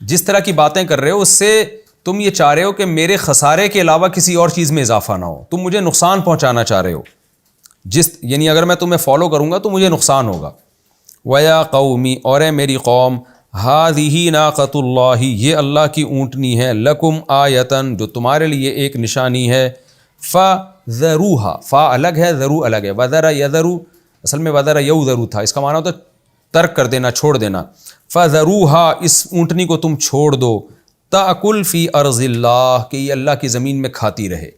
جس طرح کی باتیں کر رہے ہو اس سے تم یہ چاہ رہے ہو کہ میرے خسارے کے علاوہ کسی اور چیز میں اضافہ نہ ہو، تم مجھے نقصان پہنچانا چاہ رہے ہو، یعنی اگر میں تمہیں فالو کروں گا تو مجھے نقصان ہوگا۔ وَيَا قَوْمِ، اور اے میری قوم، هَذِهِ نَاقَةُ اللَّهِ، یہ اللہ کی اونٹنی ہے، لَكُمْ آیَةً، جو تمہارے لیے ایک نشانی ہے، فَذَرُوهَا، فا الگ ہے، ذرو الگ ہے، وَذَرَ يَذَرُ، اصل میں وَذَرَ يَوْذَرُ تھا، اس کا معنی ہوتا ہے ترک کر دینا، چھوڑ دینا، فَذَرُوهَا، اس اونٹنی کو تم چھوڑ دو، تَأْكُلْ فِي أَرْضِ اللَّهِ، کہ یہ اللہ کی زمین میں کھاتی رہے،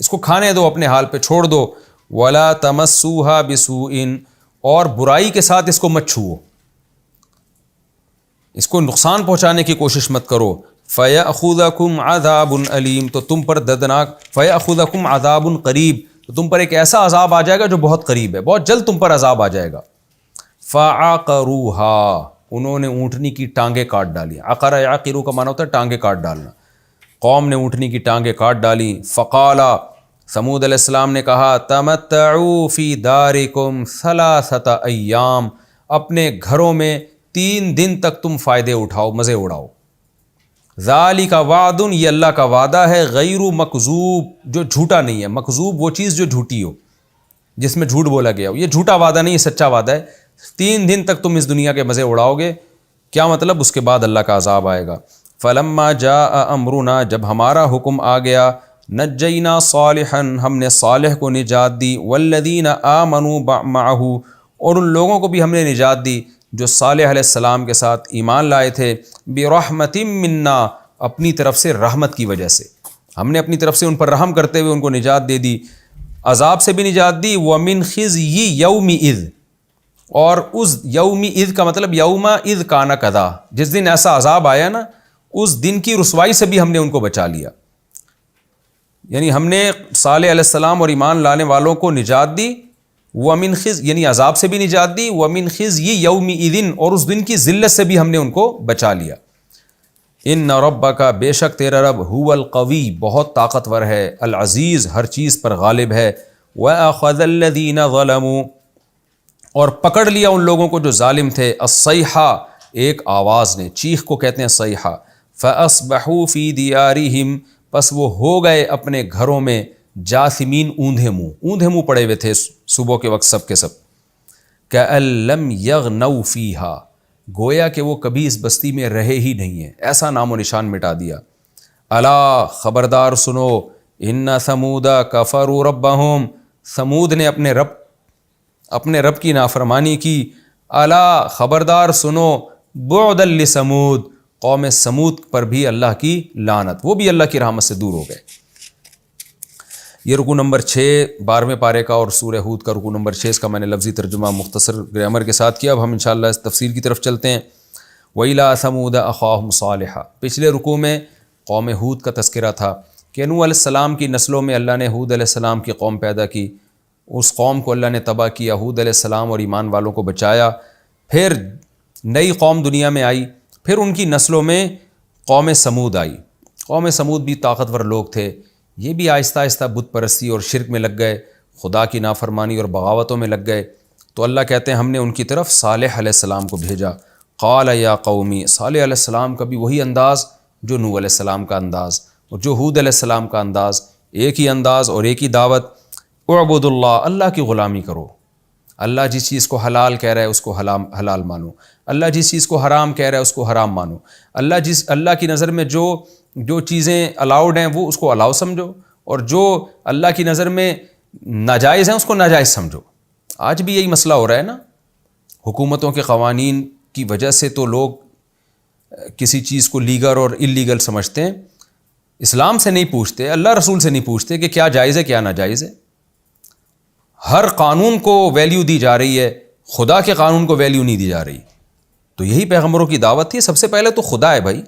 اس کو کھانے دو، اپنے حال پہ چھوڑ دو، وَلَا تَمَسُّوهَا بِسُوءٍ، اور برائی کے ساتھ اس کو مت چھوؤ، اس کو نقصان پہنچانے کی کوشش مت کرو، فَيَأْخُذَكُمْ عَذَابٌ أَلِيمٌ، تو تم پر دردناک، فَيَأْخُذَكُمْ عَذَابٌ قریب، تو تم پر ایک ایسا عذاب آ جائے گا جو بہت قریب ہے، بہت جلد تم پر عذاب آ جائے گا۔ فَعَقَرُوهَا، انہوں نے اونٹنی کی ٹانگیں کاٹ ڈالی، عقر یعقر کا معنی ہوتا ہے ٹانگیں کاٹ ڈالنا، قوم نے اونٹنی کی ٹانگیں کاٹ ڈالی۔ فقالا، سمود علیہ السلام نے کہا، تمتعوا فی دارکم ثلاثۃ ایام، اپنے گھروں میں 3 دن تک تم فائدے اٹھاؤ، مزے اڑاؤ، ذالک وعد، یہ اللہ کا وعدہ ہے، غیر مکذوب، جو جھوٹا نہیں ہے، مکذوب وہ چیز جو جھوٹی ہو، جس میں جھوٹ بولا گیا ہو، یہ جھوٹا وعدہ نہیں، یہ سچا وعدہ ہے، 3 دن تک تم اس دنیا کے مزے اڑاؤ گے، کیا مطلب، اس کے بعد اللہ کا عذاب آئے گا۔ فلما جاء امرنا، جب ہمارا حکم آ گیا، نجینا صالحا، ہم نے صالح کو نجات دی، والذین آمنوا معہ، اور ان لوگوں کو بھی ہم نے نجات دی جو صالح علیہ السلام کے ساتھ ایمان لائے تھے، برحمت منا، اپنی طرف سے رحمت کی وجہ سے، ہم نے اپنی طرف سے ان پر رحم کرتے ہوئے ان کو نجات دے دی۔ عذاب سے بھی نجات دی، ومن خزی یومئذ، اور اس یومئذ کا مطلب یوم اذ کان کذا، جس دن ایسا عذاب آیا نا اس دن کی رسوائی سے بھی ہم نے ان کو بچا لیا. یعنی ہم نے صالح علیہ السلام اور ایمان لانے والوں کو نجات دی، ومن خزی یعنی عذاب سے بھی نجات دی، ومن خزی یومئذ، اور اس دن کی ذلت سے بھی ہم نے ان کو بچا لیا. ان ربک، بے شک تیرا رب، هو القوی، بہت طاقتور ہے، العزیز، ہر چیز پر غالب ہے. وَأَخَذَ الَّذِينَ ظَلَمُوا، اور پکڑ لیا ان لوگوں کو جو ظالم تھے، الصیحہ، ایک آواز نے، چیخ کو کہتے ہیں صیحہ. فَأَصْبَحُوا فِي دِيَارِهِمْ، پس وہ ہو گئے اپنے گھروں میں، جاثمین، اوندھے منہ پڑے ہوئے تھے صبح کے وقت سب کے سب. كَأَن لَّمْ يَغْنَوْا فِيهَا، گویا کہ وہ کبھی اس بستی میں رہے ہی نہیں ہیں، ایسا نام و نشان مٹا دیا. الا، خبردار سنو، ان ثمود کفروا ربہم، ثمود نے اپنے رب کی نافرمانی کی. الا، خبردار سنو، بعدا لثمود، قوم ثمود پر بھی اللہ کی لعنت، وہ بھی اللہ کی رحمت سے دور ہو گئے. یہ رکوع نمبر 6 12ویں پارے کا اور سورہ ہود کا رکوع نمبر 6 کا میں نے لفظی ترجمہ مختصر گرامر کے ساتھ کیا. اب ہم انشاءاللہ اس تفسیر کی طرف چلتے ہیں. وَإِلَىٰ ثَمُودَ أَخَاهُمْ صَالِحًا، پچھلے رکوع میں قوم ہود کا تذکرہ تھا کہ نوح علیہ السلام کی نسلوں میں اللہ نے ہود علیہ السلام کی قوم پیدا کی، اس قوم کو اللہ نے تباہ کیا، ہود علیہ السلام اور ایمان والوں کو بچایا. پھر نئی قوم دنیا میں آئی، پھر ان کی نسلوں میں قوم ثمود آئی. قوم ثمود بھی طاقتور لوگ تھے، یہ بھی آہستہ آہستہ بت پرستی اور شرک میں لگ گئے، خدا کی نافرمانی اور بغاوتوں میں لگ گئے. تو اللہ کہتے ہیں ہم نے ان کی طرف صالح علیہ السلام کو بھیجا. قال یا قومی، صالح علیہ السلام کا بھی وہی انداز جو نوح علیہ السلام کا انداز اور جو ہود علیہ السلام کا انداز، ایک ہی انداز اور ایک ہی دعوت. اعبد اللہ، اللہ کی غلامی کرو. اللہ جس چیز کو حلال کہہ رہا ہے اس کو حلال مانو، اللہ جس چیز کو حرام کہہ رہا ہے اس کو حرام مانو. اللہ کی نظر میں جو چیزیں الاؤڈ ہیں وہ اس کو الاؤ سمجھو، اور جو اللہ کی نظر میں ناجائز ہیں اس کو ناجائز سمجھو. آج بھی یہی مسئلہ ہو رہا ہے نا، حکومتوں کے قوانین کی وجہ سے تو لوگ کسی چیز کو لیگل اور اللیگل سمجھتے ہیں، اسلام سے نہیں پوچھتے، اللہ رسول سے نہیں پوچھتے کہ کیا جائز ہے کیا ناجائز ہے. ہر قانون کو ویلیو دی جا رہی ہے، خدا کے قانون کو ویلیو نہیں دی جا رہی. تو یہی پیغمبروں کی دعوت تھی. سب سے پہلے تو خدا ہے بھائی.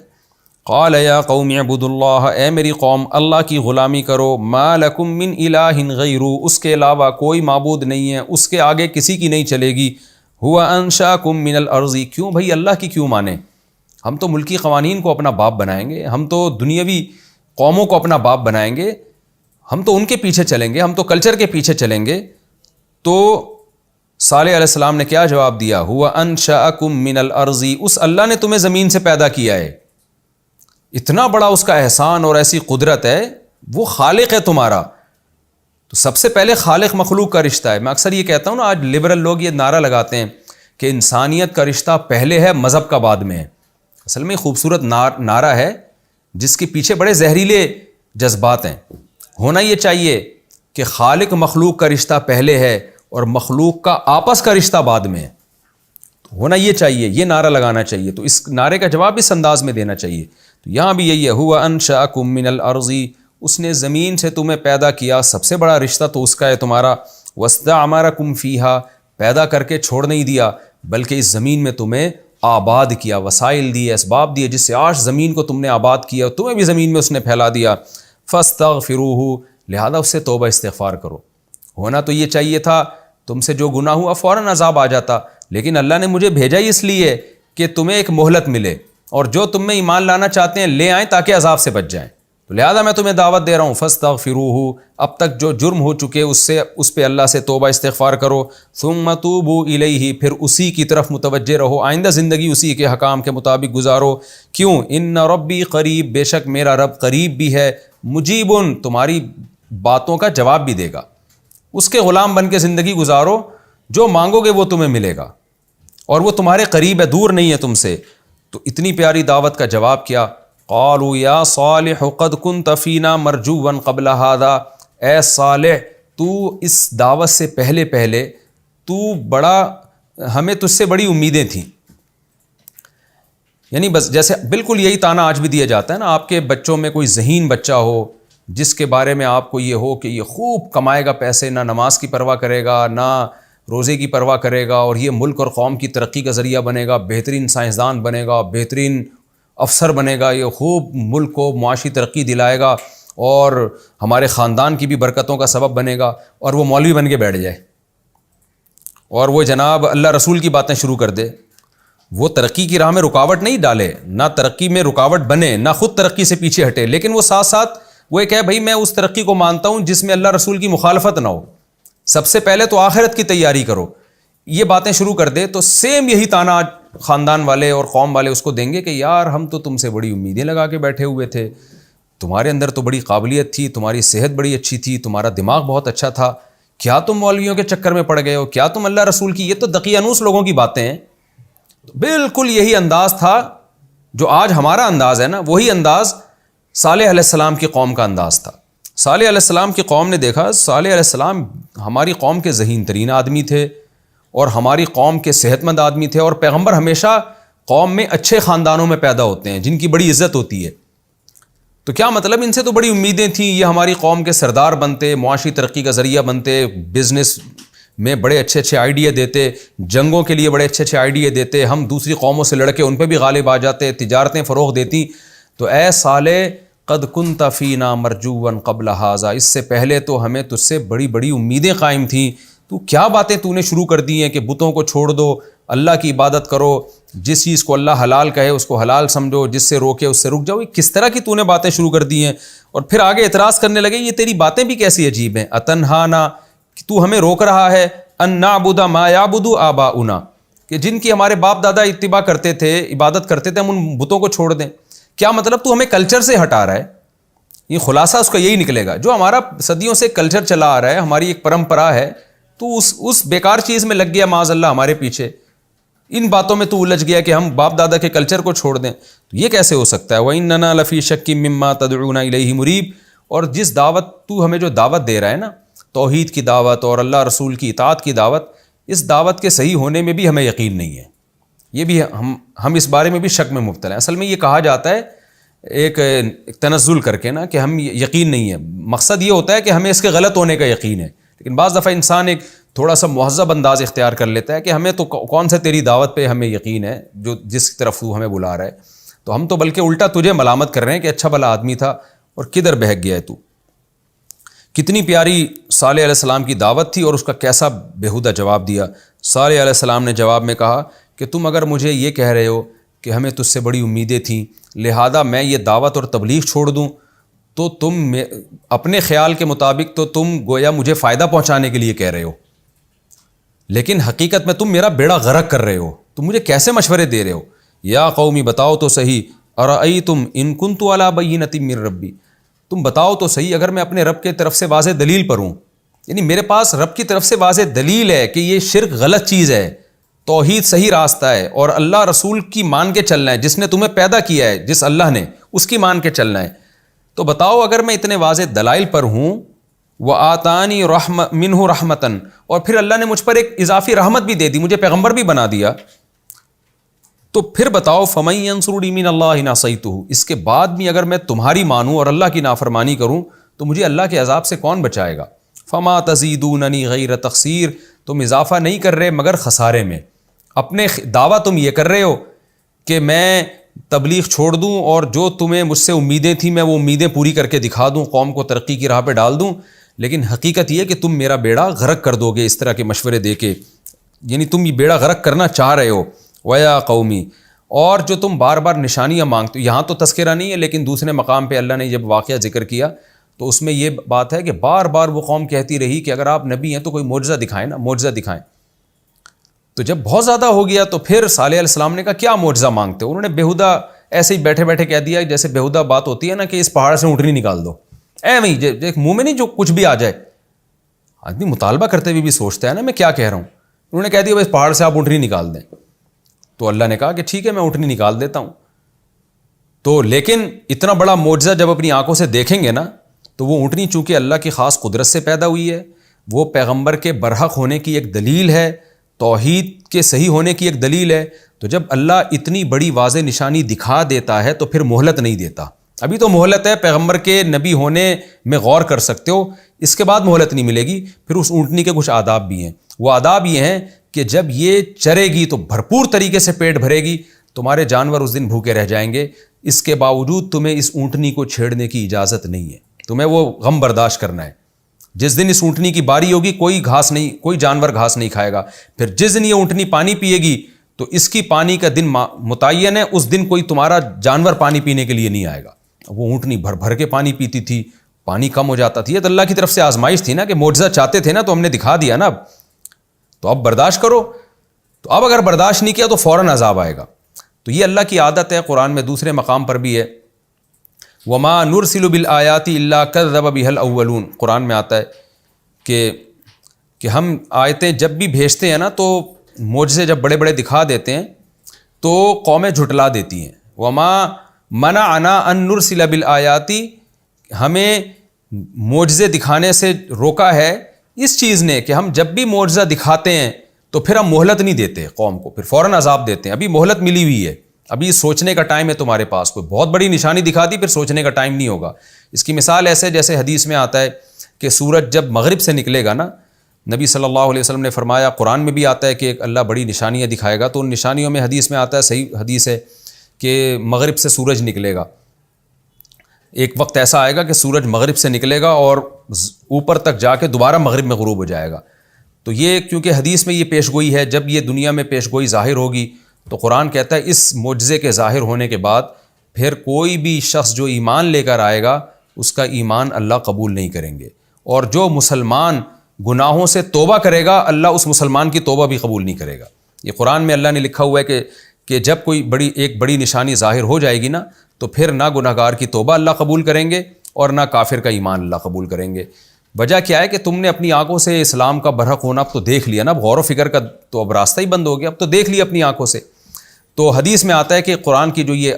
قال یا قوم اعبدوا اللہ، اے میری قوم اللہ کی غلامی کرو. ما لکم من الہ غیرہ، اس کے علاوہ کوئی معبود نہیں ہے، اس کے آگے کسی کی نہیں چلے گی. هو انشاکم من الارض، کیوں بھائی اللہ کی کیوں مانیں؟ ہم تو ملکی قوانین کو اپنا باپ بنائیں گے، ہم تو دنیاوی قوموں کو اپنا باپ بنائیں گے، ہم تو ان کے پیچھے چلیں گے، ہم تو کلچر کے پیچھے چلیں گے. تو صالح علیہ السلام نے کیا جواب دیا؟ ہوا انشأکم من الارض، اس اللہ نے تمہیں زمین سے پیدا کیا ہے. اتنا بڑا اس کا احسان اور ایسی قدرت ہے، وہ خالق ہے تمہارا. تو سب سے پہلے خالق مخلوق کا رشتہ ہے. میں اکثر یہ کہتا ہوں نا، آج لبرل لوگ یہ نعرہ لگاتے ہیں کہ انسانیت کا رشتہ پہلے ہے، مذہب کا بعد میں ہے. اصل میں خوبصورت نعرہ ہے جس کے پیچھے بڑے زہریلے جذبات ہیں. ہونا یہ چاہیے کہ خالق مخلوق کا رشتہ پہلے ہے اور مخلوق کا آپس کا رشتہ بعد میں ہے. ہونا یہ چاہیے، یہ نعرہ لگانا چاہیے. تو اس نعرے کا جواب اس انداز میں دینا چاہیے. تو یہاں بھی یہی ہے، ہوا انشأکم من الارض، اس نے زمین سے تمہیں پیدا کیا. سب سے بڑا رشتہ تو اس کا ہے تمہارا. واستعمرکم فیہا، پیدا کر کے چھوڑ نہیں دیا بلکہ اس زمین میں تمہیں آباد کیا، وسائل دیے، اسباب دیے، جس سے آج زمین کو تم نے آباد کیا، تمہیں بھی زمین میں اس نے پھیلا دیا. فاستغفروہ، لہذا اس سے توبہ استغفار کرو. ہونا تو یہ چاہیے تھا تم سے جو گناہ ہوا فوراً عذاب آ جاتا، لیکن اللہ نے مجھے بھیجا ہی اس لیے کہ تمہیں ایک مہلت ملے، اور جو تم میں ایمان لانا چاہتے ہیں لے آئیں تاکہ عذاب سے بچ جائیں. تو لہذا میں تمہیں دعوت دے رہا ہوں، فاستغفروہ، اب تک جو جرم ہو چکے اس پہ اللہ سے توبہ استغفار کرو. ثم توبوا الیہ، پھر اسی کی طرف متوجہ رہو، آئندہ زندگی اسی کے حکام کے مطابق گزارو. کیوں؟ ان ربی قریب، بے شک میرا رب قریب بھی ہے، مجیب، تمہاری باتوں کا جواب بھی دے گا. اس کے غلام بن کے زندگی گزارو، جو مانگو گے وہ تمہیں ملے گا، اور وہ تمہارے قریب ہے، دور نہیں ہے تم سے. تو اتنی پیاری دعوت کا جواب کیا؟ قالوا یا صالح قد كنت فینا مرجوا قبل هذا، اے صالح تو اس دعوت سے پہلے تو بڑا، ہمیں تجھ سے بڑی امیدیں تھیں. یعنی بس جیسے بالکل یہی تانا آج بھی دیا جاتا ہے نا، آپ کے بچوں میں کوئی ذہین بچہ ہو جس کے بارے میں آپ کو یہ ہو کہ یہ خوب کمائے گا پیسے، نہ نماز کی پرواہ کرے گا، نہ روزے کی پرواہ کرے گا، اور یہ ملک اور قوم کی ترقی کا ذریعہ بنے گا، بہترین سائنسدان بنے گا، بہترین افسر بنے گا، یہ خوب ملک کو معاشی ترقی دلائے گا اور ہمارے خاندان کی بھی برکتوں کا سبب بنے گا، اور وہ مولوی بن کے بیٹھ جائے اور وہ جناب اللہ رسول کی باتیں شروع کر دے. وہ ترقی کی راہ میں رکاوٹ نہیں ڈالے، نہ ترقی میں رکاوٹ بنے، نہ خود ترقی سے پیچھے ہٹے، لیکن وہ ساتھ ساتھ وہ ایک ہے بھائی میں اس ترقی کو مانتا ہوں جس میں اللہ رسول کی مخالفت نہ ہو، سب سے پہلے تو آخرت کی تیاری کرو، یہ باتیں شروع کر دے. تو سیم یہی تانا آج خاندان والے اور قوم والے اس کو دیں گے کہ یار ہم تو تم سے بڑی امیدیں لگا کے بیٹھے ہوئے تھے، تمہارے اندر تو بڑی قابلیت تھی، تمہاری صحت بڑی اچھی تھی، تمہارا دماغ بہت اچھا تھا، کیا تم مولویوں کے چکر میں پڑ گئے ہو، کیا تم اللہ رسول کی، یہ تو دقیانوس لوگوں کی باتیں ہیں. بالکل یہی انداز تھا جو آج ہمارا انداز ہے نا، وہی انداز صالح علیہ السلام کی قوم کا انداز تھا. صالح علیہ السلام کی قوم نے دیکھا صالح علیہ السلام ہماری قوم کے ذہین ترین آدمی تھے اور ہماری قوم کے صحت مند آدمی تھے، اور پیغمبر ہمیشہ قوم میں اچھے خاندانوں میں پیدا ہوتے ہیں جن کی بڑی عزت ہوتی ہے. تو کیا مطلب، ان سے تو بڑی امیدیں تھیں، یہ ہماری قوم کے سردار بنتے، معاشی ترقی کا ذریعہ بنتے، بزنس میں بڑے اچھے اچھے آئیڈیا دیتے، جنگوں کے لیے بڑے اچھے اچھے آئیڈیا دیتے، ہم دوسری قوموں سے لڑ کے ان پہ بھی غالب آ جاتے، تجارتیں فروغ دیتی. تو اے صالح قد کنت فینا مرجوا قبل ھذا، اس سے پہلے تو ہمیں تجھ سے بڑی بڑی امیدیں قائم تھیں، تو کیا باتیں تو نے شروع کر دی ہیں کہ بتوں کو چھوڑ دو، اللہ کی عبادت کرو، جس چیز کو اللہ حلال کہے اس کو حلال سمجھو، جس سے روکے اس سے رک جاؤ. یہ کس طرح کی تو نے باتیں شروع کر دی ہیں؟ اور پھر آگے اعتراض کرنے لگے یہ تیری باتیں بھی کیسی عجیب ہیں. اتنہانا، تو ہمیں روک رہا ہے، ان نعبد ما یعبد آباؤنا، کہ جن کی ہمارے باپ دادا اتباع کرتے تھے، عبادت کرتے تھے، ہم ان بتوں کو چھوڑ دیں. کیا مطلب تو ہمیں کلچر سے ہٹا رہا ہے؟ یہ خلاصہ اس کا یہی نکلے گا، جو ہمارا صدیوں سے کلچر چلا آ رہا ہے، ہماری ایک پرمپرا ہے، تو اس بیکار چیز میں لگ گیا معاذ اللہ ہمارے پیچھے، ان باتوں میں تو الجھ گیا کہ ہم باپ دادا کے کلچر کو چھوڑ دیں. تو یہ کیسے ہو سکتا ہے؟ وَإِنَّنَا لَفِي شَكٍّ مِّمَّا تَدْعُونَ إِلَيْهِ مُرِيبٍ. اور جس دعوت تو ہمیں جو دعوت دے رہا ہے نا، توحید کی دعوت اور اللہ رسول کی اطاعت کی دعوت، اس دعوت کے صحیح ہونے میں بھی ہمیں یقین نہیں ہے. یہ بھی ہم اس بارے میں بھی شک میں مبتلا ہیں. اصل میں یہ کہا جاتا ہے ایک تنزل کر کے نا کہ ہم یقین نہیں ہے، مقصد یہ ہوتا ہے کہ ہمیں اس کے غلط ہونے کا یقین ہے. لیکن بعض دفعہ انسان ایک تھوڑا سا مہذب انداز اختیار کر لیتا ہے کہ ہمیں تو کون سے تیری دعوت پہ ہمیں یقین ہے جو جس کی طرف تو ہمیں بلا رہا ہے. تو ہم تو بلکہ الٹا تجھے ملامت کر رہے ہیں کہ اچھا بھلا آدمی تھا اور کدھر بہک گیا ہے تو. کتنی پیاری صالح علیہ السلام کی دعوت تھی اور اس کا کیسا بیہودہ جواب دیا. صالح علیہ السلام نے جواب میں کہا کہ تم اگر مجھے یہ کہہ رہے ہو کہ ہمیں تجھ سے بڑی امیدیں تھیں، لہذا میں یہ دعوت اور تبلیغ چھوڑ دوں، تو تم اپنے خیال کے مطابق تو تم گویا مجھے فائدہ پہنچانے کے لیے کہہ رہے ہو، لیکن حقیقت میں تم میرا بیڑا غرق کر رہے ہو. تم مجھے کیسے مشورے دے رہے ہو؟ یا قومی بتاؤ تو صحیح، ارأیتم ان کنت علی بینۃ من ربی، تم بتاؤ تو صحیح اگر میں اپنے رب کے طرف سے واضح دلیل پر ہوں، یعنی میرے پاس رب کی طرف سے واضح دلیل ہے کہ یہ شرک غلط چیز ہے، توحید صحیح راستہ ہے، اور اللہ رسول کی مان کے چلنا ہے، جس نے تمہیں پیدا کیا ہے جس اللہ نے، اس کی مان کے چلنا ہے. تو بتاؤ اگر میں اتنے واضح دلائل پر ہوں، وآتانی منہ رحمتن، اور پھر اللہ نے مجھ پر ایک اضافی رحمت بھی دے دی، مجھے پیغمبر بھی بنا دیا، تو پھر بتاؤ فمن ینصرنی من اللہ ان عصیتہ، اس کے بعد بھی اگر میں تمہاری مانوں اور اللہ کی نافرمانی کروں تو مجھے اللہ کے عذاب سے کون بچائے گا؟ فما تزیدوننی غیر تقصیر، تم اضافہ نہیں کر رہے مگر خسارے میں. اپنے دعویٰ تم یہ کر رہے ہو کہ میں تبلیغ چھوڑ دوں اور جو تمہیں مجھ سے امیدیں تھیں میں وہ امیدیں پوری کر کے دکھا دوں، قوم کو ترقی کی راہ پہ ڈال دوں، لیکن حقیقت یہ کہ تم میرا بیڑا غرق کر دو گے اس طرح کے مشورے دے کے، یعنی تم یہ بیڑا غرق کرنا چاہ رہے ہو. وَيَا قَوْمِ، اور جو تم بار بار نشانیاں مانگتے ہو، یہاں تو تذکرہ نہیں ہے لیکن دوسرے مقام پہ اللہ نے جب واقعہ ذکر کیا تو اس میں یہ بات ہے کہ بار بار وہ قوم کہتی رہی کہ اگر آپ نبی ہیں تو کوئی معجزہ دکھائیں نا، معجزہ دکھائیں. تو جب بہت زیادہ ہو گیا تو پھر صالح علیہ السلام نے کہا کیا معجزہ مانگتے ہو؟ انہوں نے بیہودہ ایسے ہی بیٹھے بیٹھے کہہ دیا جیسے بیہودہ بات ہوتی ہے نا کہ اس پہاڑ سے اونٹنی نکال دو، منہ میں نہیں جو کچھ بھی آ جائے. آدمی مطالبہ کرتے ہوئے بھی سوچتا ہے نا میں کیا کہہ رہا ہوں. انہوں نے کہہ دیا اس پہاڑ سے آپ اونٹنی نکال دیں. تو اللہ نے کہا کہ ٹھیک ہے میں اونٹنی نکال دیتا ہوں. تو لیکن اتنا بڑا معجزہ جب اپنی آنکھوں سے دیکھیں گے نا تو وہ اونٹنی چونکہ اللہ کی خاص قدرت سے پیدا ہوئی ہے، وہ پیغمبر کے برحق ہونے کی ایک دلیل ہے، توحید کے صحیح ہونے کی ایک دلیل ہے. تو جب اللہ اتنی بڑی واضح نشانی دکھا دیتا ہے تو پھر مہلت نہیں دیتا، ابھی تو مہلت ہے، پیغمبر کے نبی ہونے میں غور کر سکتے ہو، اس کے بعد مہلت نہیں ملے گی۔ پھر اس اونٹنی کے کچھ آداب بھی ہیں، وہ آداب یہ ہیں کہ جب یہ چرے گی تو بھرپور طریقے سے پیٹ بھرے گی، تمہارے جانور اس دن بھوکے رہ جائیں گے، اس کے باوجود تمہیں اس اونٹنی کو چھیڑنے کی اجازت نہیں ہے، تمہیں وہ غم برداشت کرنا ہے۔ جس دن اس اونٹنی کی باری ہوگی کوئی گھاس نہیں، کوئی جانور گھاس نہیں کھائے گا۔ پھر جس دن یہ اونٹنی پانی پیے گی تو اس کی پانی کا دن متعین ہے، اس دن کوئی تمہارا جانور پانی پینے کے لیے نہیں آئے گا۔ وہ اونٹنی بھر بھر کے پانی پیتی تھی، پانی کم ہو جاتا تھی، یہ تو اللہ کی طرف سے آزمائش تھی نا، کہ معجزہ چاہتے تھے نا تو ہم نے دکھا دیا نا، اب تو اب برداشت کرو۔ تو اب اگر برداشت نہیں کیا تو فوراً عذاب آئے گا۔ تو یہ اللہ کی عادت ہے، قرآن میں دوسرے مقام پر بھی ہے، وَمَا نُرْسِلُ بِالْآيَاتِ إِلَّا كَذَّبَ بِهَا الْأَوَّلُونَ، قرآن میں آتا ہے کہ ہم آیتیں جب بھی بھیجتے ہیں نا تو معجزے جب بڑے بڑے دکھا دیتے ہیں تو قومیں جھٹلا دیتی ہیں۔ وَمَا مَنَعَنَا أَن نُرْسِلَ بِالْآيَاتِ، ہمیں معجزے دکھانے سے روکا ہے اس چیز نے کہ ہم جب بھی معجزہ دکھاتے ہیں تو پھر ہم مہلت نہیں دیتے قوم کو، پھر فوراً عذاب دیتے ہیں۔ ابھی مہلت ملی ہوئی ہے، ابھی سوچنے کا ٹائم ہے تمہارے پاس، کوئی بہت بڑی نشانی دکھا دی پھر سوچنے کا ٹائم نہیں ہوگا۔ اس کی مثال ایسے جیسے حدیث میں آتا ہے کہ سورج جب مغرب سے نکلے گا نا، نبی صلی اللہ علیہ وسلم نے فرمایا، قرآن میں بھی آتا ہے کہ اللہ بڑی نشانیاں دکھائے گا، تو ان نشانیوں میں حدیث میں آتا ہے، صحیح حدیث ہے کہ مغرب سے سورج نکلے گا، ایک وقت ایسا آئے گا کہ سورج مغرب سے نکلے گا اور اوپر تک جا کے دوبارہ مغرب میں غروب ہو جائے گا۔ تو یہ کیونکہ حدیث میں یہ پیش گوئی ہے، جب یہ دنیا میں پیش گوئی ظاہر ہوگی تو قرآن کہتا ہے اس معجزے کے ظاہر ہونے کے بعد پھر کوئی بھی شخص جو ایمان لے کر آئے گا اس کا ایمان اللہ قبول نہیں کریں گے، اور جو مسلمان گناہوں سے توبہ کرے گا اللہ اس مسلمان کی توبہ بھی قبول نہیں کرے گا۔ یہ قرآن میں اللہ نے لکھا ہوا ہے کہ جب کوئی ایک بڑی نشانی ظاہر ہو جائے گی نا تو پھر نہ گناہگار کی توبہ اللہ قبول کریں گے اور نہ کافر کا ایمان اللہ قبول کریں گے۔ وجہ کیا ہے کہ تم نے اپنی آنکھوں سے اسلام کا برحق ہونا اب تو دیکھ لیا نا، اب غور و فکر کا تو اب راستہ ہی بند ہو گیا، اب تو دیکھ لیا اپنی آنکھوں سے۔ تو حدیث میں آتا ہے کہ قرآن کی جو یہ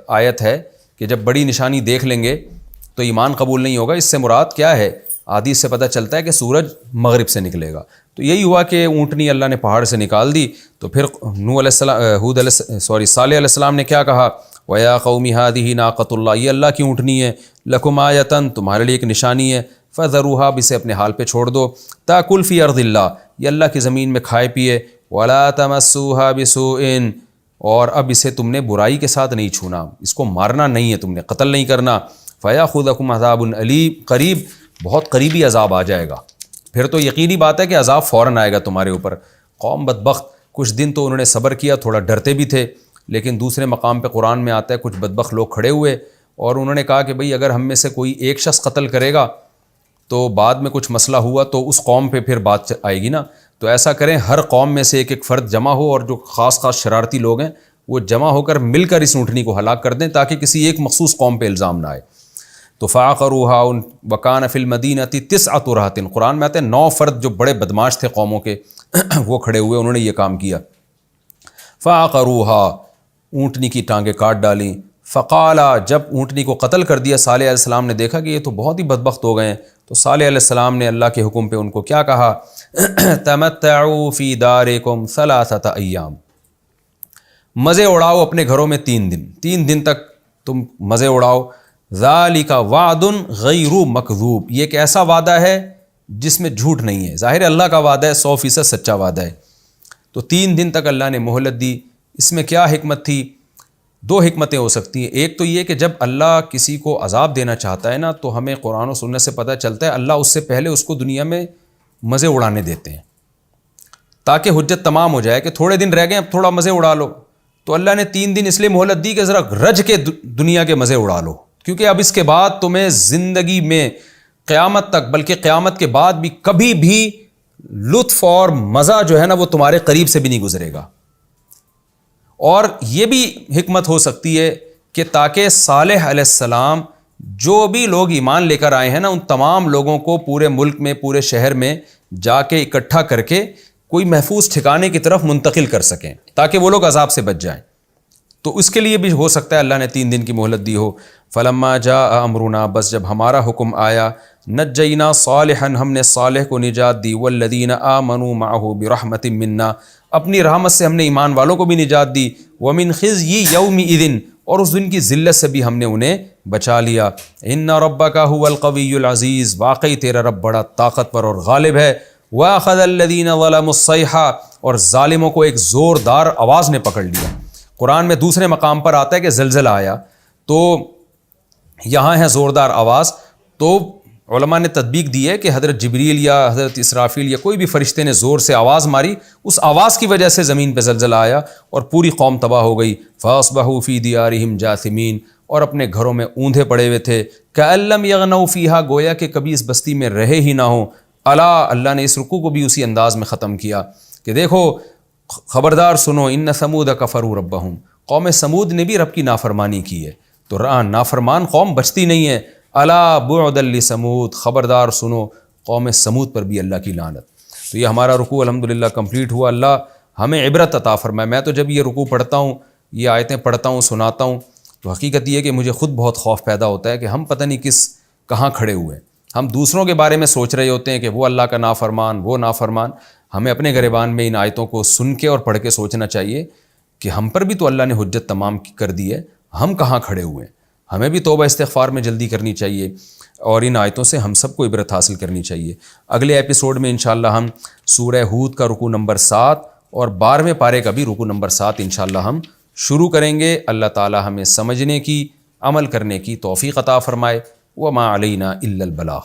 آیت ہے کہ جب بڑی نشانی دیکھ لیں گے تو ایمان قبول نہیں ہوگا، اس سے مراد کیا ہے؟ حدیث سے پتہ چلتا ہے کہ سورج مغرب سے نکلے گا۔ تو یہی ہوا کہ اونٹنی اللہ نے پہاڑ سے نکال دی، تو پھر صالح علیہ السلام نے کیا کہا؟ وَيَا قَوْمِ هَٰذِهِ نَاقَةُ اللَّهِ، یہ اللہ کی اونٹنی ہے، لَكُمْ آیَةً، تمہارے لیے ایک نشانی ہے، فَذَرُوهَا، اسے اپنے حال پہ چھوڑ دو، تَأْكُلْ فِي أَرْضِ اللَّهِ، یہ اللہ کی زمین میں کھائے پیے، وَلَا تَمَسُّوهَا بِسُوءٍ، اور اب اسے تم نے برائی کے ساتھ نہیں چھونا، اس کو مارنا نہیں ہے، تم نے قتل نہیں کرنا، فَيَأْخُذَكُمْ عَذَابٌ أَلِيمٌ، قریب بہت قریبی عذاب آ جائے گا۔ پھر تو یقینی بات ہے کہ عذاب فوراً آئے گا تمہارے اوپر۔ قوم بدبخت، کچھ دن تو انہوں نے صبر کیا، تھوڑا ڈرتے بھی تھے، لیکن دوسرے مقام پہ قرآن میں آتا ہے کچھ بدبخت لوگ کھڑے ہوئے اور انہوں نے کہا کہ بھئی اگر ہم میں سے کوئی ایک شخص قتل کرے گا تو بعد میں کچھ مسئلہ ہوا تو اس قوم پہ پھر بات آئے گی نا، تو ایسا کریں ہر قوم میں سے ایک ایک فرد جمع ہو، اور جو خاص شرارتی لوگ ہیں وہ جمع ہو کر مل کر اس اونٹنی کو ہلاک کر دیں تاکہ کسی ایک مخصوص قوم پہ الزام نہ آئے۔ تو فَعَقَرُوهَا وَكَانَ فِي الْمَدِينَةِ 9 رَهْطٍ، قرآن میں آتے ہیں 9 فرد جو بڑے بدماش تھے قوموں کے وہ کھڑے ہوئے، انہوں نے یہ کام کیا۔ فَعَقَرُوهَا، اونٹنی کی ٹانگیں کاٹ ڈالیں۔ فَقَالَ، جب اونٹنی کو قتل کر دیا صالح علیہ السلام نے دیکھا کہ یہ تو بہت ہی بدبخت ہو گئے ہیں، تو صالح علیہ السلام نے اللہ کے حکم پہ ان کو کیا کہا؟ تَمَتَّعُوا فِي دَارِكُمْ 3 أَيَّامٍ، مزے اڑاؤ اپنے گھروں میں 3 دن تک تم مزے اڑاؤ۔ ذالک وعد غیر مکذوب، یہ ایک ایسا وعدہ ہے جس میں جھوٹ نہیں ہے، ظاہر اللہ کا وعدہ ہے، 100% سچا وعدہ ہے۔ تو 3 دن تک اللہ نے مہلت دی۔ اس میں کیا حکمت تھی؟ 2 حکمتیں ہو سکتی ہیں۔ ایک تو یہ کہ جب اللہ کسی کو عذاب دینا چاہتا ہے نا تو ہمیں قرآن و سنت سے پتہ چلتا ہے اللہ اس سے پہلے اس کو دنیا میں مزے اڑانے دیتے ہیں تاکہ حجت تمام ہو جائے کہ تھوڑے دن رہ گئے اب تھوڑا مزے اڑا لو۔ تو اللہ نے 3 دن اس لیے مہلت دی کہ ذرا رج کے دنیا کے مزے اڑا لو، کیونکہ اب اس کے بعد تمہیں زندگی میں قیامت تک، بلکہ قیامت کے بعد بھی کبھی بھی لطف اور مزہ جو ہے نا وہ تمہارے قریب سے بھی نہیں گزرے گا۔ اور یہ بھی حکمت ہو سکتی ہے کہ تاکہ صالح علیہ السلام جو بھی لوگ ایمان لے کر آئے ہیں نا ان تمام لوگوں کو پورے ملک میں، پورے شہر میں جا کے اکٹھا کر کے کوئی محفوظ ٹھکانے کی طرف منتقل کر سکیں تاکہ وہ لوگ عذاب سے بچ جائیں۔ تو اس کے لیے بھی ہو سکتا ہے اللہ نے 3 دن کی مہلت دی ہو۔ فلما جاء امرنا، بس جب ہمارا حکم آیا، نجینا صالحا، ہم نے صالح کو نجات دی، والذین آمنوا معه برحمت منا، اپنی رحمت سے ہم نے ایمان والوں کو بھی نجات دی، ومن خزی یومئذ، اور اس دن کی ذلت سے بھی ہم نے انہیں بچا لیا. ان ربک هو القوی العزیز، واقعی تیرا رب بڑا طاقتور اور غالب ہے. واخذ الذین ظلموا الصیحہ، اور ظالموں کو ایک زوردار آواز نے پکڑ لیا. قرآن میں دوسرے مقام پر آتا ہے کہ زلزلہ آیا، تو یہاں ہے زوردار آواز. تو علماء نے تطبیق دی ہے کہ حضرت جبریل یا حضرت اسرافیل یا کوئی بھی فرشتے نے زور سے آواز ماری، اس آواز کی وجہ سے زمین پہ زلزلہ آیا اور پوری قوم تباہ ہو گئی. فاصبحوا فی دیارہم جاثمین، اور اپنے گھروں میں اوندھے پڑے ہوئے تھے. کأن لم یغنوا فیہا، گویا کہ کبھی اس بستی میں رہے ہی نہ ہوں. الا، اللہ نے اس رکوع کو بھی اسی انداز میں ختم کیا کہ دیکھو خبردار سنو، ان ثمود کفروا ربہم، قوم سمود نے بھی رب کی نافرمانی کی ہے. تو نافرمان قوم بچتی نہیں ہے. الا بعدا لثمود، خبردار سنو قوم سمود پر بھی اللہ کی لعنت. تو یہ ہمارا رکوع الحمدللہ کمپلیٹ ہوا. اللہ ہمیں عبرت عطا فرمائے. میں تو جب یہ رکوع پڑھتا ہوں، یہ آیتیں پڑھتا ہوں، سناتا ہوں، تو حقیقت یہ ہے کہ مجھے خود بہت خوف پیدا ہوتا ہے کہ ہم پتہ نہیں کہاں کھڑے ہوئے ہیں. ہم دوسروں کے بارے میں سوچ رہے ہوتے ہیں کہ وہ اللہ کا نافرمان، وہ نافرمان. ہمیں اپنے گریبان میں ان آیتوں کو سن کے اور پڑھ کے سوچنا چاہیے کہ ہم پر بھی تو اللہ نے حجت تمام کر دی ہے، ہم کہاں کھڑے ہوئے ہیں. ہمیں بھی توبہ استغفار میں جلدی کرنی چاہیے اور ان آیتوں سے ہم سب کو عبرت حاصل کرنی چاہیے. اگلے ایپیسوڈ میں انشاءاللہ ہم سورہ ہود کا رکوع نمبر 7 اور 12ویں پارے کا بھی رکوع نمبر 7 انشاءاللہ ہم شروع کریں گے. اللہ تعالی ہمیں سمجھنے کی، عمل کرنے کی توفیق عطا فرمائے. وما علینا الا البلاغ.